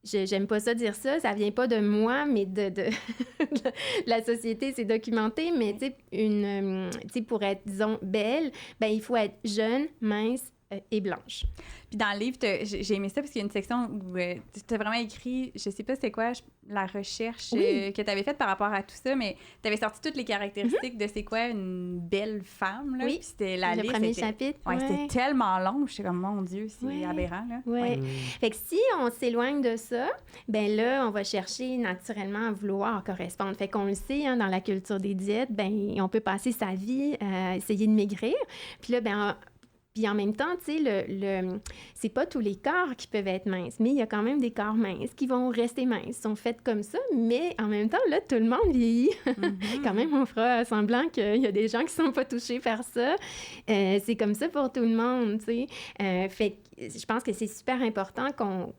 j'aime pas ça dire ça, ça vient pas de moi, mais de la société, c'est documenté, mais tu sais, pour être, disons, belle, il faut être jeune, mince, et blanche. Puis dans le livre, j'ai aimé ça parce qu'il y a une section où tu as vraiment écrit, je sais pas c'est quoi, la recherche que tu avais faite par rapport à tout ça, mais tu avais sorti toutes les caractéristiques de c'est quoi une belle femme. Là, puis c'était la liste. Le premier chapitre. C'était tellement long, j'étais comme, mon Dieu, c'est aberrant. Là. Fait que si on s'éloigne de ça, ben là, on va chercher naturellement à vouloir correspondre. Fait qu'on le sait, hein, dans la culture des diètes, on peut passer sa vie à essayer de maigrir. Puis là, puis en même temps, tu sais, c'est pas tous les corps qui peuvent être minces, mais il y a quand même des corps minces qui vont rester minces, ils sont faits comme ça, mais en même temps, là, tout le monde vieillit. Quand même, on fera semblant qu'il y a des gens qui sont pas touchés par ça. C'est comme ça pour tout le monde, tu sais. Fait que je pense que c'est super important qu'on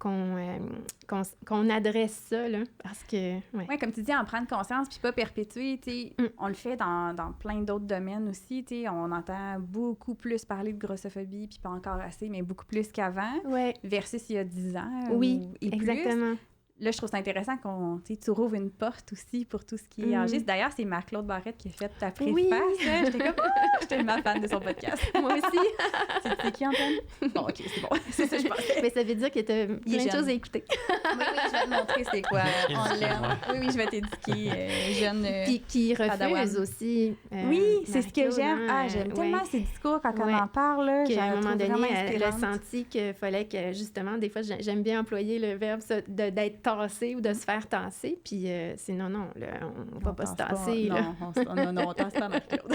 adresse ça, là, parce que... Oui, comme tu dis, en prendre conscience puis pas perpétuer, tu sais, on le fait dans plein d'autres domaines aussi, tu sais, on entend beaucoup plus parler de grossophobie, puis pas encore assez, mais beaucoup plus qu'avant, versus il y a 10 ans et exactement. Plus. Là, je trouve ça intéressant tu rouvres une porte aussi pour tout ce qui est âgé. D'ailleurs, c'est Marc-Claude Barrette qui a fait ta préface. J'étais comme, j'étais tellement fan de son podcast. Moi aussi. C'est qui, Antoine? Bon, OK, c'est bon. C'est ça, je pensais. Mais ça veut dire que tu as plein de choses à écouter. Oui, je vais te montrer c'est quoi. On l'aime. Oui, je vais t'éduquer, jeune. Puis qui refuse aussi. C'est ce que j'aime. J'aime tellement ses discours quand on en parle. Qu'à un moment donné, elle a senti qu'il fallait que, justement, des fois, j'aime bien employer le verbe d'être tasser ou de se faire tasser. Puis c'est non, là, on va pas se tasser. Là. Non, on tasse pas Marie-Claude.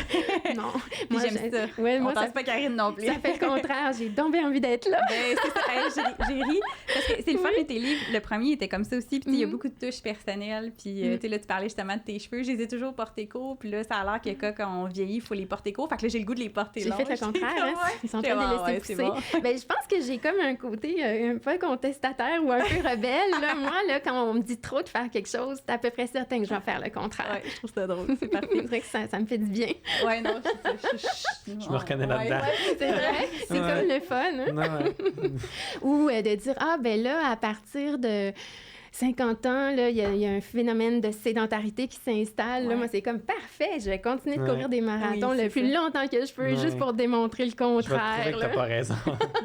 Non. Puis Moi, j'aime ça. Ouais, On moi, tasse pas Karine non plus. ça fait le contraire. J'ai donc bien envie d'être là. Ben, c'est ça. Hey, j'ai ri. Parce que c'est le fun de tes livres. Le premier était comme ça aussi. Puis il y a beaucoup de touches personnelles. Puis tu sais, là, tu parlais justement de tes cheveux. Je les ai toujours portés courts. Puis là, ça a l'air que quand on vieillit, il faut les porter courts. Fait que là, j'ai le goût de les porter longs. J'ai fait le contraire. Hein? Ils sont en train de les laisser pousser. Bon. Ben, je pense que j'ai comme un côté un peu contestataire ou un peu rebelle. Là. Moi, là, quand on me dit trop de faire quelque chose, c'est à peu près certain que je vais faire le contraire. Ouais, je trouve ça drôle. C'est parfait. C'est vrai que ça me fait du bien. Ouais, non, je me reconnais là-dedans. C'est vrai. C'est comme le fun. Hein? Ou de dire, ben là, à partir de 50 ans, là, il y a un phénomène de sédentarité qui s'installe. Là, moi, c'est comme parfait, je vais continuer de courir des marathons le plus longtemps que je peux, juste pour démontrer le contraire. Je vais te prouver que t'as pas raison.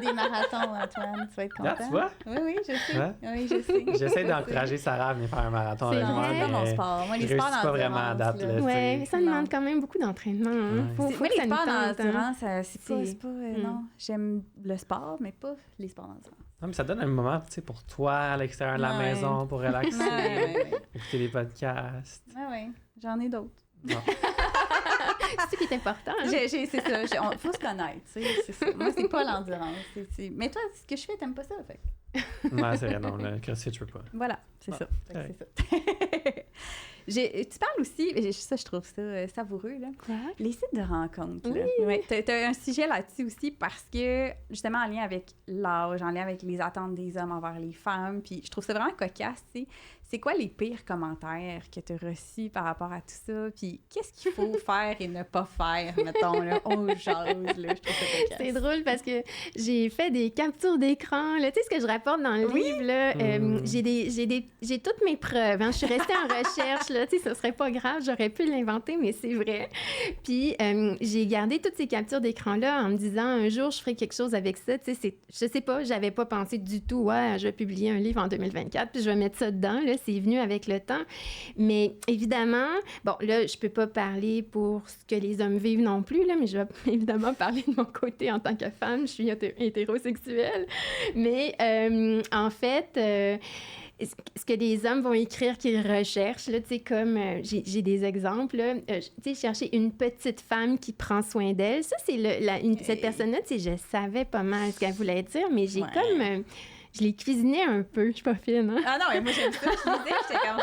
Des marathons, Antoine, tu vas être content. Là, tu vois? Oui, je sais. Ouais? Oui, je sais. J'essaie d'encourager Sarah à venir faire un marathon avec moi. C'est mon sport. Moi, les sports pas vraiment à date. Oui, mais ça demande quand même beaucoup d'entraînement. Hein. Moi, les sports d'endurance, c'est pas... Non, j'aime le sport, mais pas les sports d'endurance. Non, mais ça donne un moment, tu sais, pour toi, à l'extérieur de la maison, pour relaxer, écouter des podcasts. Oui, j'en ai d'autres. C'est ce qui est important. Hein? C'est ça. Il faut se connaître, tu sais, c'est ça. Moi, c'est pas l'endurance. Mais toi, ce que je fais, t'aimes pas ça, fait. Non, c'est vrai, non, le CrossFit, je peux pas. Voilà, c'est ça. C'est ça. Tu parles aussi, ça, je trouve ça savoureux, là. Quoi? Les sites de rencontres. Là. Oui. Ouais, t'as un sujet là-dessus aussi parce que, justement, en lien avec l'âge, en lien avec les attentes des hommes envers les femmes, puis je trouve ça vraiment cocasse, tu sais. C'est quoi les pires commentaires que tu as reçus par rapport à tout ça? Puis qu'est-ce qu'il faut faire et ne pas faire, mettons, là, on jase, là, je trouve ça cocasse. C'est drôle parce que j'ai fait des captures d'écran, là, tu sais, ce que je rapporte dans le livre, là, j'ai toutes mes preuves, hein, je suis restée en recherche, là, tu sais, ce serait pas grave, j'aurais pu l'inventer, mais c'est vrai. Puis j'ai gardé toutes ces captures d'écran-là en me disant, un jour, je ferai quelque chose avec ça, tu sais, je sais pas, j'avais pas pensé du tout, je vais publier un livre en 2024, puis je vais mettre ça dedans, là, c'est venu avec le temps. Mais évidemment, bon, là, je peux pas parler pour ce que les hommes vivent non plus, là, mais je vais évidemment parler de mon côté en tant que femme. Je suis hétérosexuelle. Mais en fait, ce que les hommes vont écrire qu'ils recherchent, là, tu sais, comme j'ai des exemples, tu sais, chercher une petite femme qui prend soin d'elle. Ça, c'est cette personne-là, tu sais, je savais pas mal ce qu'elle voulait dire, mais j'ai comme... je l'ai cuisiné un peu, je suis pas fine, hein? Ah non, mais moi j'aime ça, j'étais comme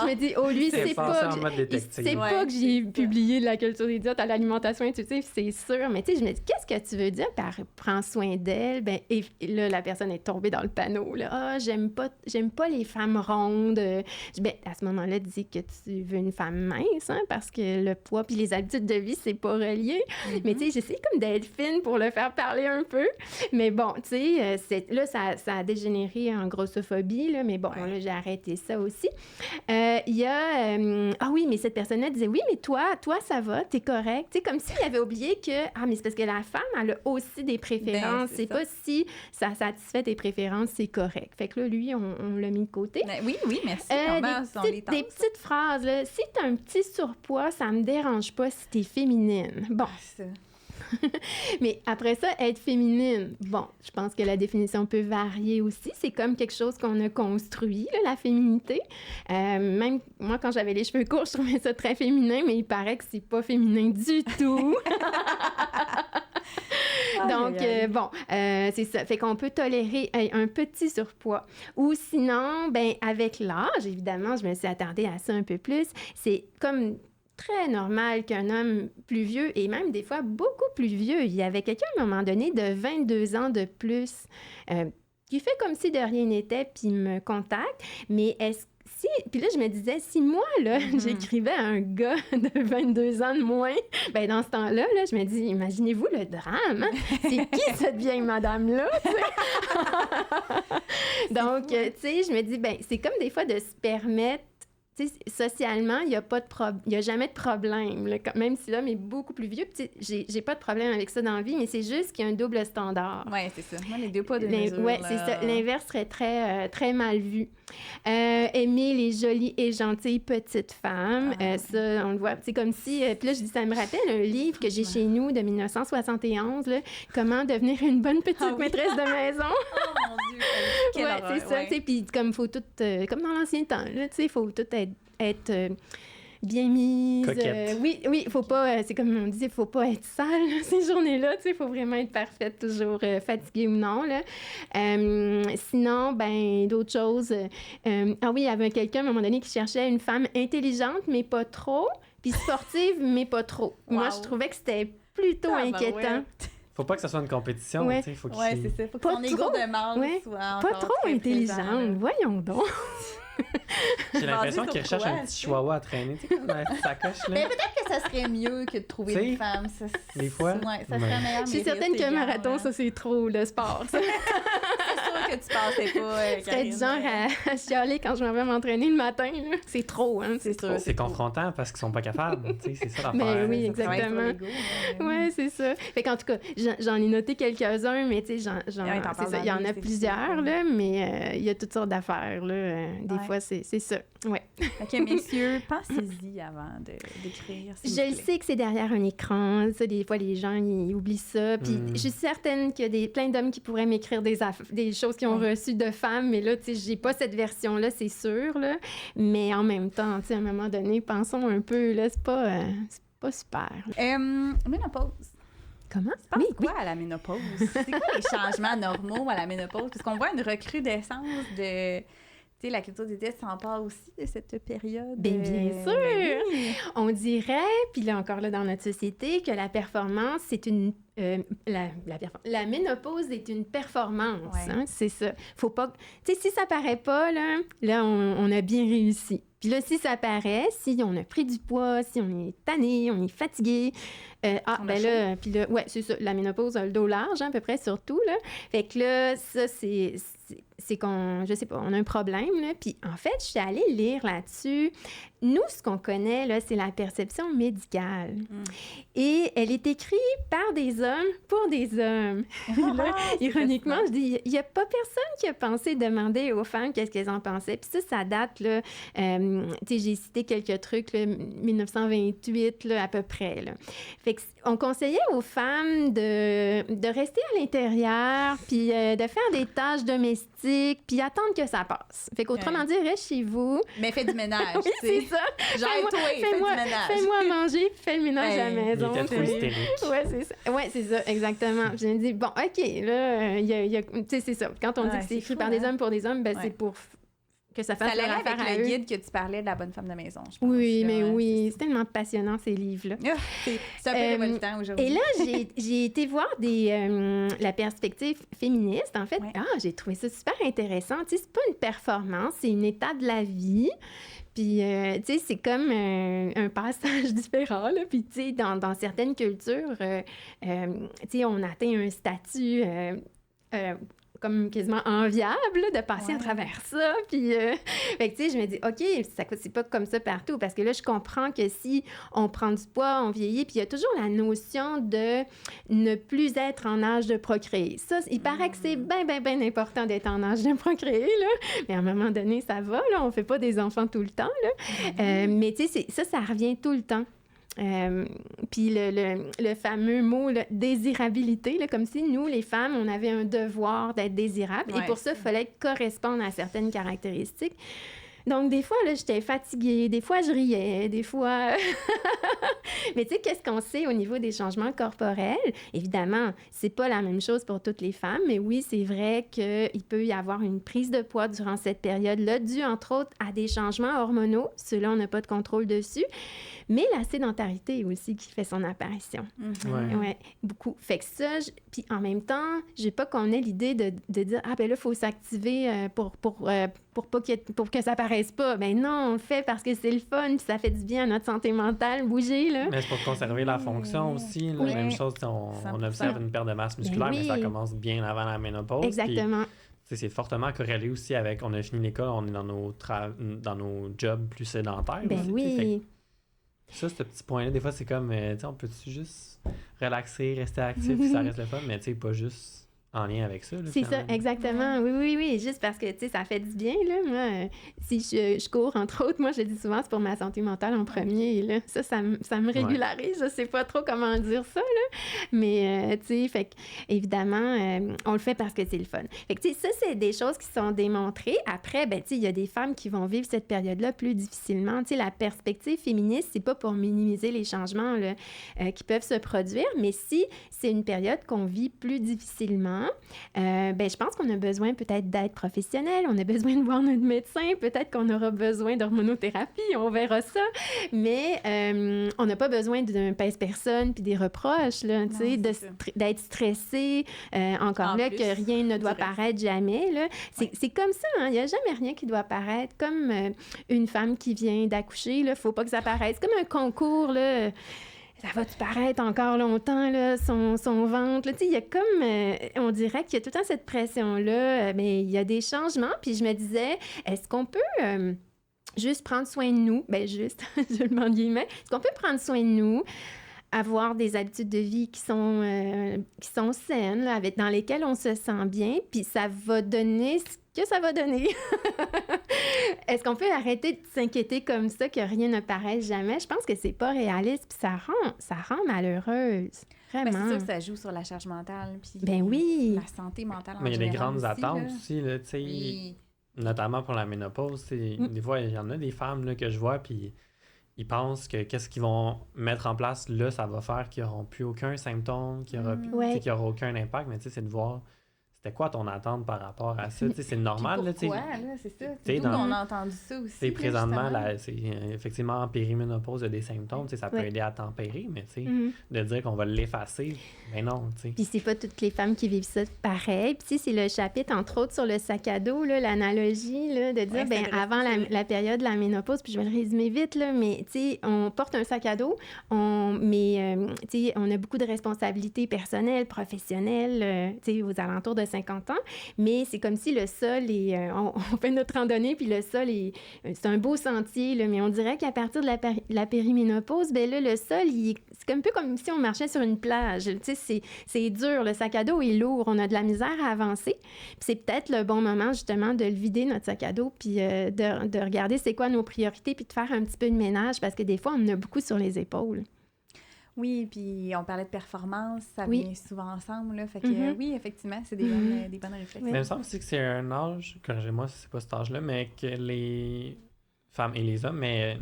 je me dis, lui, c'est pas que j'ai publié de la culture des diètes à l'alimentation intuitive, c'est sûr, mais tu sais, je me dis, qu'est-ce que tu veux dire par prends soin d'elle? Ben, et là, la personne est tombée dans le panneau, là. J'aime pas les femmes rondes. Ben, à ce moment-là, dis que tu veux une femme mince, hein, parce que le poids puis les habitudes de vie, c'est pas relié. Mais tu sais, j'essaie comme d'être fine pour le faire parler un peu. Mais bon, tu sais, là, ça a dégénéré en grossophobie, là, mais bon, là, j'ai arrêté ça aussi. Il y a... ah oui, mais cette personne-là disait, oui, mais toi, ça va, t'es correct. Tu sais, comme s'il avait oublié que, mais c'est parce que la femme, elle a aussi des préférences. C'est pas si ça satisfait tes préférences, c'est correct. Fait que là, lui, on l'a mis de côté. Oui, merci. Des petites phrases, là. Si t'as un petit surpoids, ça me dérange pas si t'es féminine. Bon. Ça. Mais après ça, être féminine, bon, je pense que la définition peut varier aussi. C'est comme quelque chose qu'on a construit, là, la féminité. Même moi, quand j'avais les cheveux courts, je trouvais ça très féminin, mais il paraît que c'est pas féminin du tout. Donc, bon, c'est ça. Fait qu'on peut tolérer un petit surpoids. Ou sinon, ben avec l'âge, évidemment, je me suis attardée à ça un peu plus. C'est comme très normal qu'un homme plus vieux, et même des fois beaucoup plus vieux, il y avait quelqu'un à un moment donné de 22 ans de plus qui fait comme si de rien n'était, puis me contacte, mais puis là, je me disais, si moi, là, j'écrivais à un gars de 22 ans de moins, ben dans ce temps-là, là, je me dis, imaginez-vous le drame, hein? C'est qui cette vieille madame-là? Donc, tu sais, je me dis, ben c'est comme des fois de se permettre. T'sais, socialement, il n'y a jamais de problème. Là, même si l'homme est beaucoup plus vieux, j'ai pas de problème avec ça dans la vie, mais c'est juste qu'il y a un double standard. Oui, c'est ça. Moi, les deux pas de mesure. Oui, c'est ça. L'inverse serait très, très mal vu. Aimer les jolies et gentilles petites femmes, ça, on le voit. C'est comme si... puis là, je dis, ça me rappelle un livre que j'ai chez nous de 1971, là, Comment devenir une bonne petite maîtresse de maison. Oh mon Dieu! Quel c'est ça, tu sais, puis comme faut tout, comme dans l'ancien temps, là, tu sais, faut tout être bien mise. Coquette. Oui, faut pas, c'est comme on dit, faut pas être sale là, ces journées-là, tu sais, faut vraiment être parfaite, toujours fatiguée ou non, là. Sinon, ben, d'autres choses. Ah oui, il y avait quelqu'un, à un moment donné, qui cherchait une femme intelligente, mais pas trop, puis sportive, mais pas trop. Moi, je trouvais que c'était plutôt inquiétant. Faut pas que ça soit une compétition, Ouais. tu sais, faut qu'il... Ouais, c'est ça. Faut que Pas ton égo trop. de mâle Ouais. soit Pas encore trop très intelligente, présent, là. voyons donc. J'ai l'impression Basé qu'il sur recherche quoi, un petit chihuahua à traîner, tu sais, comme dans la petite sacoche, là. Mais peut-être que ça serait mieux que de trouver T'sais, une femme. Ça, des fois, Ouais, ça serait ouais. meilleur. Je suis certaine qu'un marathon, ça, c'est trop le sport, ça. C'est sûr que tu pensais pas. Je serais du genre à chialer quand je m'en vais m'entraîner le matin, là. C'est trop, hein. C'est sûr. C'est confrontant parce qu'ils sont pas capables, tu sais, c'est ça Mais l'affaire. oui, Ça travaille sur exactement. l'ego, là. Ouais, c'est ça. Fait qu'en tout cas, j'en ai noté quelques-uns, mais tu sais, Ouais, t'en c'est parles ça. Il y en dans a les plusieurs, là, mais il y a toutes sortes d'affaires, là. Des Ouais. fois, c'est ça. Ouais. OK, messieurs, pensez-y avant d'écrire. s'il vous Je le plaît. sais que c'est derrière un écran. Ça, des fois, les gens, ils oublient ça. Puis je suis certaine qu'il y a plein d'hommes qui pourraient m'écrire des choses qu'ils ont reçues de femmes, mais là, tu sais, j'ai pas cette version-là, c'est sûr, là. Mais en même temps, tu sais, à un moment donné, pensons un peu, là, c'est pas super. Ménopause. Comment? Tu penses quoi à la ménopause? C'est quoi les changements normaux à la ménopause? Parce qu'on voit une recrudescence de... Tu sais, la culture des diètes s'empare aussi de cette période. Ben, bien sûr! Ben oui. On dirait, puis là encore là dans notre société, que la performance, c'est une... la ménopause est une performance, Ouais. hein, c'est ça. Faut pas... Tu sais, si ça paraît pas, là on a bien réussi. Puis là, si ça paraît, si on a pris du poids, si on est tanné, on est fatigué, On a ben là, puis là, ouais, c'est ça, la ménopause a le dos large, hein, à peu près, surtout, là. Fait que là, ça, c'est qu'on, je sais pas, on a un problème, là. Puis en fait, je suis allée lire là-dessus. Nous, ce qu'on connaît, là, c'est la perception médicale. Et elle est écrite par des hommes pour des hommes. Là, c'est ironiquement, fascinant. je dis, il n'y a pas personne qui a pensé demander aux femmes qu'est-ce qu'elles en pensaient. Puis ça date, là, tu sais, j'ai cité quelques trucs, là, 1928, là, à peu près, là. Fait qu'on conseillait aux femmes de rester à l'intérieur, puis de faire des tâches domestiques, puis attendre que ça passe. Fait qu'autrement dit, reste chez vous. Mais fais du ménage, Oui, tu c'est sais. ça. Genre, toi, fais du ménage. Fais-moi à manger, puis fais le ménage à la Hey, Il maison. était trop tu sais. hystérique. Ouais, c'est ça. Ouais, c'est ça, exactement. Puis je me dis, bon, OK, là, il y a tu sais, c'est ça. Quand on dit Ouais, que c'est c'est écrit fou, par des hein? hommes pour des hommes, ben Ouais. c'est pour que ça fasse Ça leur allait affaire avec à le eux. guide que tu parlais de la bonne femme de maison, je pense. Oui, là, mais ouais, oui, c'est tellement passionnant, ces livres-là. Ah, c'est un peu révoltant aujourd'hui. Et là, j'ai été voir la perspective féministe. En fait, Ouais. j'ai trouvé ça super intéressant. Tu sais, c'est pas une performance, c'est une état de la vie. Puis, tu sais, c'est comme un passage différent, là. Puis, tu sais, dans certaines cultures, tu sais, on atteint un statut comme quasiment enviable là, de passer à Ouais. travers ça. Puis, fait que, tu sais, je me dis, OK, c'est pas comme ça partout. Parce que là, je comprends que si on prend du poids, on vieillit, puis il y a toujours la notion de ne plus être en âge de procréer. Ça, il paraît que c'est bien, bien, bien important d'être en âge de procréer, là. Mais à un moment donné, ça va, là. On fait pas des enfants tout le temps, là. Mais, tu sais, ça revient tout le temps. Puis le fameux mot là, désirabilité, là, comme si nous, les femmes, on avait un devoir d'être désirable. Ouais. Et pour ça, il fallait correspondre à certaines caractéristiques. Donc, des fois, là, j'étais fatiguée, des fois, je riais, des fois... Mais tu sais, qu'est-ce qu'on sait au niveau des changements corporels? Évidemment, c'est pas la même chose pour toutes les femmes, mais oui, c'est vrai qu'il peut y avoir une prise de poids durant cette période-là, due, entre autres, à des changements hormonaux. Ceux-là, on n'a pas de contrôle dessus. Mais la sédentarité aussi qui fait son apparition. Ouais. Ouais, beaucoup. Fait que ça, puis en même temps, j'ai pas qu'on ait l'idée de dire, ah ben là, il faut s'activer pour que ça paraisse pas. Ben non, on le fait parce que c'est le fun, puis ça fait du bien à notre santé mentale, bouger, là. Mais c'est pour conserver la fonction aussi. La Oui. même chose, on 100%. observe une perte de masse musculaire, mais ça oui. commence bien avant la ménopause. Exactement. Puis, c'est fortement corrélé aussi avec, on a fini l'école, on est dans nos jobs plus sédentaires. Ben aussi, tu sais. Fait oui. que ça, ce petit point-là, des fois, c'est comme, tu sais, on peut-tu juste relaxer, rester actif, puis ça reste le fun, mais tu sais, pas juste en lien avec ça. Là, C'est ça, finalement. exactement. Oui. Juste parce que, tu sais, ça fait du bien, là. Moi, si je cours, entre autres, moi, je le dis souvent, c'est pour ma santé mentale en premier, là. Ça me régularise. Je sais pas trop comment dire ça, là. Mais, tu sais, fait que, évidemment, on le fait parce que c'est le fun. Fait que, tu sais, ça, c'est des choses qui sont démontrées. Après, ben, tu sais, il y a des femmes qui vont vivre cette période-là plus difficilement. Tu sais, la perspective féministe, c'est pas pour minimiser les changements, là, qui peuvent se produire, mais si c'est une période qu'on vit plus difficilement, ben, je pense qu'on a besoin peut-être d'aide professionnelle, on a besoin de voir notre médecin, peut-être qu'on aura besoin d'hormonothérapie, on verra ça, mais on n'a pas besoin d'un pèse-personne puis des reproches, là, tu sais, d'être stressé, encore En là, plus, que rien ne doit direct. paraître jamais, là. C'est comme ça, hein, il n'y a jamais rien qui doit paraître, comme une femme qui vient d'accoucher, là, faut pas que ça paraisse, c'est comme un concours, là. Ça va-tu paraître encore longtemps, là, son ventre? Tu sais, il y a comme... on dirait qu'il y a tout le temps cette pression-là, mais il y a des changements. Puis je me disais, est-ce qu'on peut juste prendre soin de nous? Bien, juste, je le mets en guillemets. Est-ce qu'on peut prendre soin de nous, avoir des habitudes de vie qui sont saines, là, dans lesquelles on se sent bien, puis ça va donner ce que ça va donner. Est-ce qu'on peut arrêter de s'inquiéter comme ça, que rien ne paraisse jamais? Je pense que c'est pas réaliste, puis ça rend malheureuse. Vraiment. Ben, c'est sûr que ça joue sur la charge mentale, puis Ben oui. la santé mentale en Mais il y a des général grandes aussi, attentes là. aussi, là, tu sais, Oui. notamment pour la ménopause. Des fois, il y en a des femmes là, que je vois, puis ils pensent que qu'est-ce qu'ils vont mettre en place, là, ça va faire qu'ils n'auront plus aucun symptôme, qu'il n'y aura, Ouais. qu'il y aura aucun impact, mais tu sais, c'est de voir c'était quoi ton attente par rapport à ça. Tu sais, c'est normal, là, tu sais. Pourquoi, là, c'est ça. t'sais, C'est d'où dans- qu'on a entendu ça aussi. C'est là, présentement, justement. c'est effectivement en périménopause, il y a des symptômes, tu sais, ça peut Ouais. aider à tempérer, mais tu sais, Mhm. de dire qu'on va l'effacer, ben non, tu sais. Puis c'est pas toutes les femmes qui vivent ça pareil. Puis tu sais, c'est le chapitre, entre autres, sur le sac à dos, là, l'analogie, là, de dire, Ouais, ben c'est vrai, avant c'est vrai. la période de la ménopause, puis je vais le résumer vite, là, mais tu sais, on porte un sac à dos, mais tu sais, on a beaucoup de responsabilités personnelles, professionnelles, tu sais, aux alentours de 50 ans, mais c'est comme si le sol est... on fait notre randonnée, puis le sol est... c'est un beau sentier, là, mais on dirait qu'à partir de la périménopause, ben là, le sol, c'est un peu comme si on marchait sur une plage. Tu sais, c'est dur, le sac à dos est lourd, on a de la misère à avancer. Puis c'est peut-être le bon moment, justement, de le vider, notre sac à dos, puis de regarder c'est quoi nos priorités, puis de faire un petit peu de ménage, parce que des fois, on en a beaucoup sur les épaules. Oui, puis on parlait de performance, ça Oui. vient souvent ensemble, là. Fait que Mhm. Oui, effectivement, c'est des bonnes réflexions. Mais il me semble aussi que c'est un âge, corrigez-moi si c'est pas cet âge-là, mais que les femmes et les hommes, mais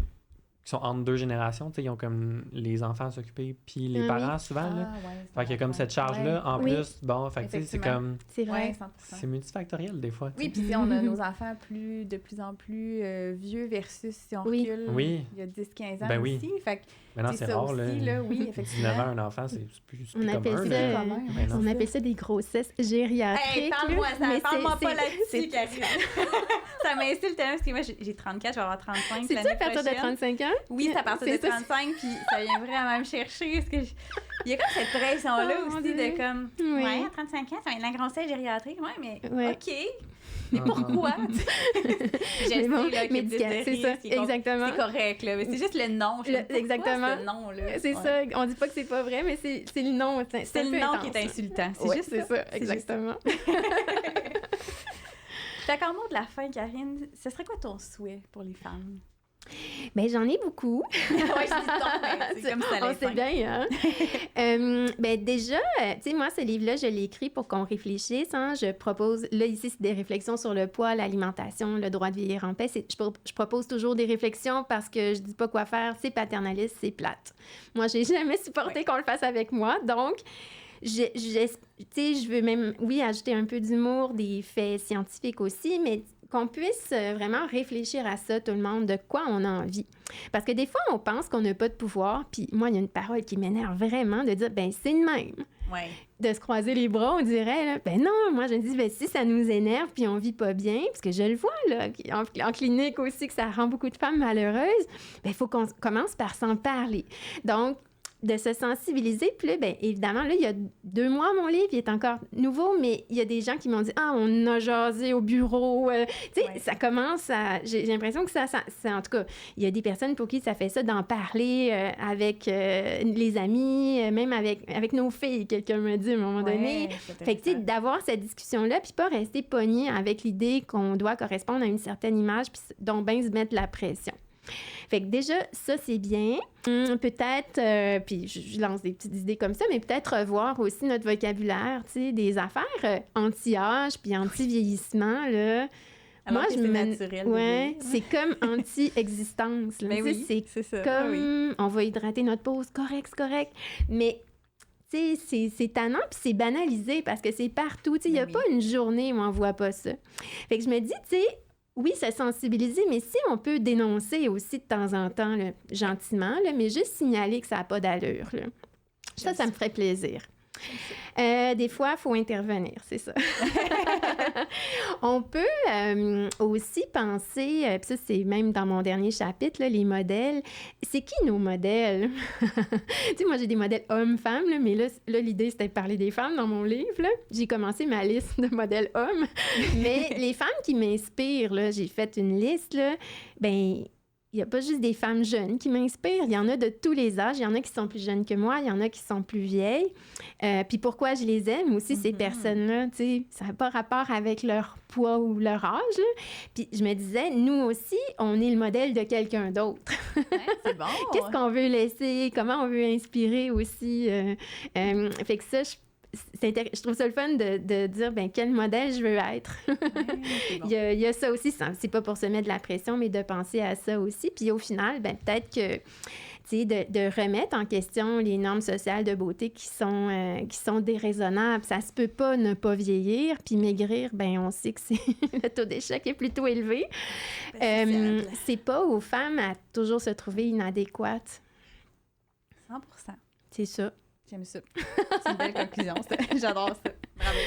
qui sont entre deux générations, tu sais, ils ont comme les enfants à s'occuper, puis les Ah oui. parents souvent, là. Ah, ouais, Fait qu'il y a comme cette charge-là, en Oui. plus, bon, fait que tu sais, c'est Effectivement. comme, C'est vrai. Ouais, 100%. c'est multifactoriel des fois, tu Oui, sais. puis tu sais, on a nos enfants de plus en plus vieux versus si on Oui. recule Oui. il y a 10-15 ans Ben oui. aussi. Fait que Maintenant, c'est c'est ça rare, aussi, là. là, oui, 19 effectivement. ans, un enfant, c'est plus On appelle commun, ça, là. commun, Ben non. on appelle ça des grossesses gériatriques. Hey, parle-moi là, ça, mais parle-moi c'est- pas c'est- là-dessus, Karine. Ça m'insulte tellement parce que moi, j'ai 34, je vais avoir 35 C'est-tu l'année à partir de prochaine. 35 ans? Oui, c'est à partir de C'est ça. 35, puis ça vient vraiment me chercher. Parce que il y a comme cette pression-là Oh, mon aussi Dieu. de comme, Oui. ouais, à 35 ans, ça va être la grossesse gériatrique. Ouais, mais Ouais. OK. Mais pourquoi? Je sais, bon, là, que médical, c'est ça, exactement. C'est correct, là. Mais c'est juste le nom. Je me dis, pourquoi exactement. ce nom-là? C'est Ouais. ça, on dit pas que c'est pas vrai, mais c'est le nom. C'est le nom qui est insultant. C'est Ouais, juste c'est ça, C'est juste exactement. Fait qu'en mot de la fin, Karine, ce serait quoi ton souhait pour les femmes? Ben j'en ai beaucoup. Ouais, je dis donc, mais c'est comme ça On allait sait être bien, hein? Ben déjà, tu sais, moi, ce livre-là, je l'ai écrit pour qu'on réfléchisse. Hein? Je propose, là, ici, c'est des réflexions sur le poids, l'alimentation, le droit de vieillir en paix. Je propose toujours des réflexions parce que je dis pas quoi faire. C'est paternaliste, c'est plate. Moi, j'ai jamais supporté qu'on le fasse avec moi. Donc, tu sais, je veux même, oui, ajouter un peu d'humour, des faits scientifiques aussi, mais qu'on puisse vraiment réfléchir à ça, tout le monde, de quoi on a envie. Parce que des fois, on pense qu'on n'a pas de pouvoir, puis moi, il y a une parole qui m'énerve vraiment de dire, ben c'est de même. Ouais. De se croiser les bras, on dirait, là, ben non, moi, je me dis, ben si ça nous énerve, puis on vit pas bien, parce que je le vois, là, en clinique aussi, que ça rend beaucoup de femmes malheureuses, ben il faut qu'on commence par s'en parler. Donc, de se sensibiliser. Puis là, bien, évidemment, là, il y a 2 mois, mon livre, il est encore nouveau, mais il y a des gens qui m'ont dit « Ah, on a jasé au bureau. Tu sais, ça commence à... J'ai l'impression que ça, en tout cas, il y a des personnes pour qui ça fait ça d'en parler avec les amis, même avec nos filles, quelqu'un m'a dit à un moment donné. Fait que, tu sais, d'avoir cette discussion-là, puis pas rester pogné avec l'idée qu'on doit correspondre à une certaine image, puis donc bien se mettre la pression. Fait que déjà, ça, c'est bien. Peut-être, puis je lance des petites idées comme ça, mais peut-être revoir aussi notre vocabulaire, tu sais, des affaires anti-âge puis anti-vieillissement, là. Alors moi, je me naturel. Ouais, c'est comme anti-existence. Là. Ben oui, c'est ça. Comme on va hydrater notre peau, c'est correct. Mais tu sais, c'est tannant puis c'est banalisé parce que c'est partout. Tu sais, il n'y a pas une journée où on voit pas ça. Fait que je me dis, tu sais, oui, se sensibiliser, mais si on peut dénoncer aussi de temps en temps, là, gentiment, là, mais juste signaler que ça n'a pas d'allure. Là. Ça me ferait plaisir. Des fois, il faut intervenir, c'est ça. On peut aussi penser, puis ça, c'est même dans mon dernier chapitre, là, les modèles. C'est qui nos modèles? Tu sais, moi, j'ai des modèles hommes-femmes, là, mais là, l'idée, c'était de parler des femmes dans mon livre. Là. J'ai commencé ma liste de modèles hommes. Mais les femmes qui m'inspirent, là, j'ai fait une liste, là, ben il n'y a pas juste des femmes jeunes qui m'inspirent. Il y en a de tous les âges. Il y en a qui sont plus jeunes que moi. Il y en a qui sont plus vieilles. Puis pourquoi je les aime aussi, ces personnes-là, tu sais, ça n'a pas rapport avec leur poids ou leur âge. Là. Puis je me disais, nous aussi, on est le modèle de quelqu'un d'autre. Ouais, c'est bon. Qu'est-ce qu'on veut laisser? Comment on veut inspirer aussi? Fait que ça, je trouve ça le fun de dire ben quel modèle je veux être. Ouais, bon. il y a ça aussi, c'est pas pour se mettre de la pression, mais de penser à ça aussi. Puis au final, ben peut-être que tu sais, de remettre en question les normes sociales de beauté qui sont déraisonnables. Ça se peut pas ne pas vieillir, puis maigrir, ben on sait que le taux d'échec est plutôt élevé. C'est pas aux femmes à toujours se trouver inadéquates. 100%. C'est ça. J'aime ça. C'est une belle conclusion, ça. J'adore ça. Bravo.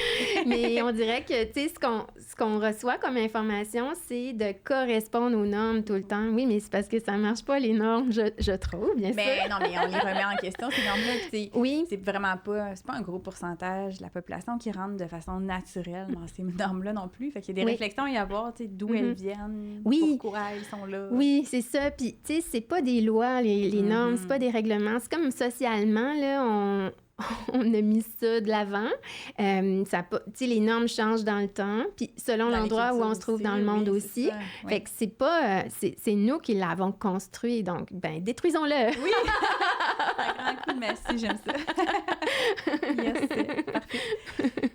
Mais on dirait que, tu sais, ce qu'on reçoit comme information, c'est de correspondre aux normes tout le temps. Oui, mais c'est parce que ça marche pas, les normes, je trouve, bien sûr. Mais non, mais on les remet en question, ces normes-là. Oui. C'est vraiment pas... C'est pas un gros pourcentage de la population qui rentre de façon naturelle dans ces normes-là non plus. Fait qu'il y a des réflexions à y avoir, tu sais, d'où elles viennent, pourquoi elles sont là. Oui, c'est ça. Puis, tu sais, c'est pas des lois, les normes, c'est pas des règlements. C'est comme socialement, là, on a mis ça de l'avant. Tu sais, les normes changent dans le temps, puis selon l'endroit où on se trouve aussi, dans le monde aussi. Fait que c'est pas... c'est nous qui l'avons construit, donc, ben détruisons-le! Oui! Un grand coup de massue, j'aime ça. Yes, parfait.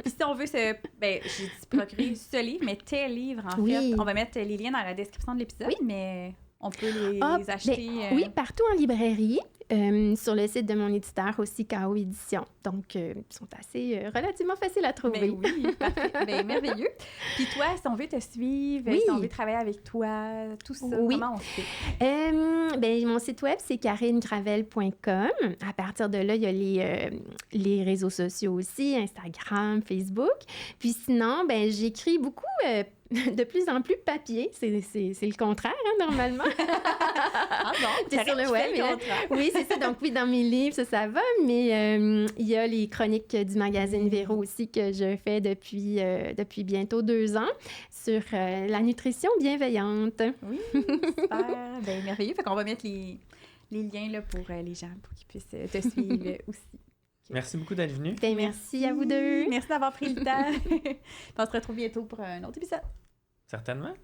Puis si on veut j'ai dit procurer ce livre, mais tes livres, en fait, on va mettre les liens dans la description de l'épisode, mais on peut les acheter... Oui, partout en librairie. Sur le site de mon éditeur aussi, KO Édition. Donc, ils sont assez relativement faciles à trouver. Ben oui, parfait. Ben, merveilleux. Puis toi, si on veut te suivre, si on veut travailler avec toi, tout ça, comment on fait? Ben, mon site web, c'est karinegravel.com. À partir de là, il y a les réseaux sociaux aussi, Instagram, Facebook. Puis sinon, ben, j'écris beaucoup... de plus en plus papier. C'est le contraire, hein, normalement. Ah bon? C'est sur le web. Oui, c'est ça. Donc oui, dans mes livres, ça va. Mais il y a les chroniques du magazine Véro aussi que je fais depuis bientôt 2 ans sur la nutrition bienveillante. Oui, super. Ben, merveilleux. Fait qu'on va mettre les liens là, pour les gens, pour qu'ils puissent te suivre aussi. Merci beaucoup d'être venu. Ben, merci à vous deux. Merci d'avoir pris le temps. On se retrouve bientôt pour un autre épisode. Certainement.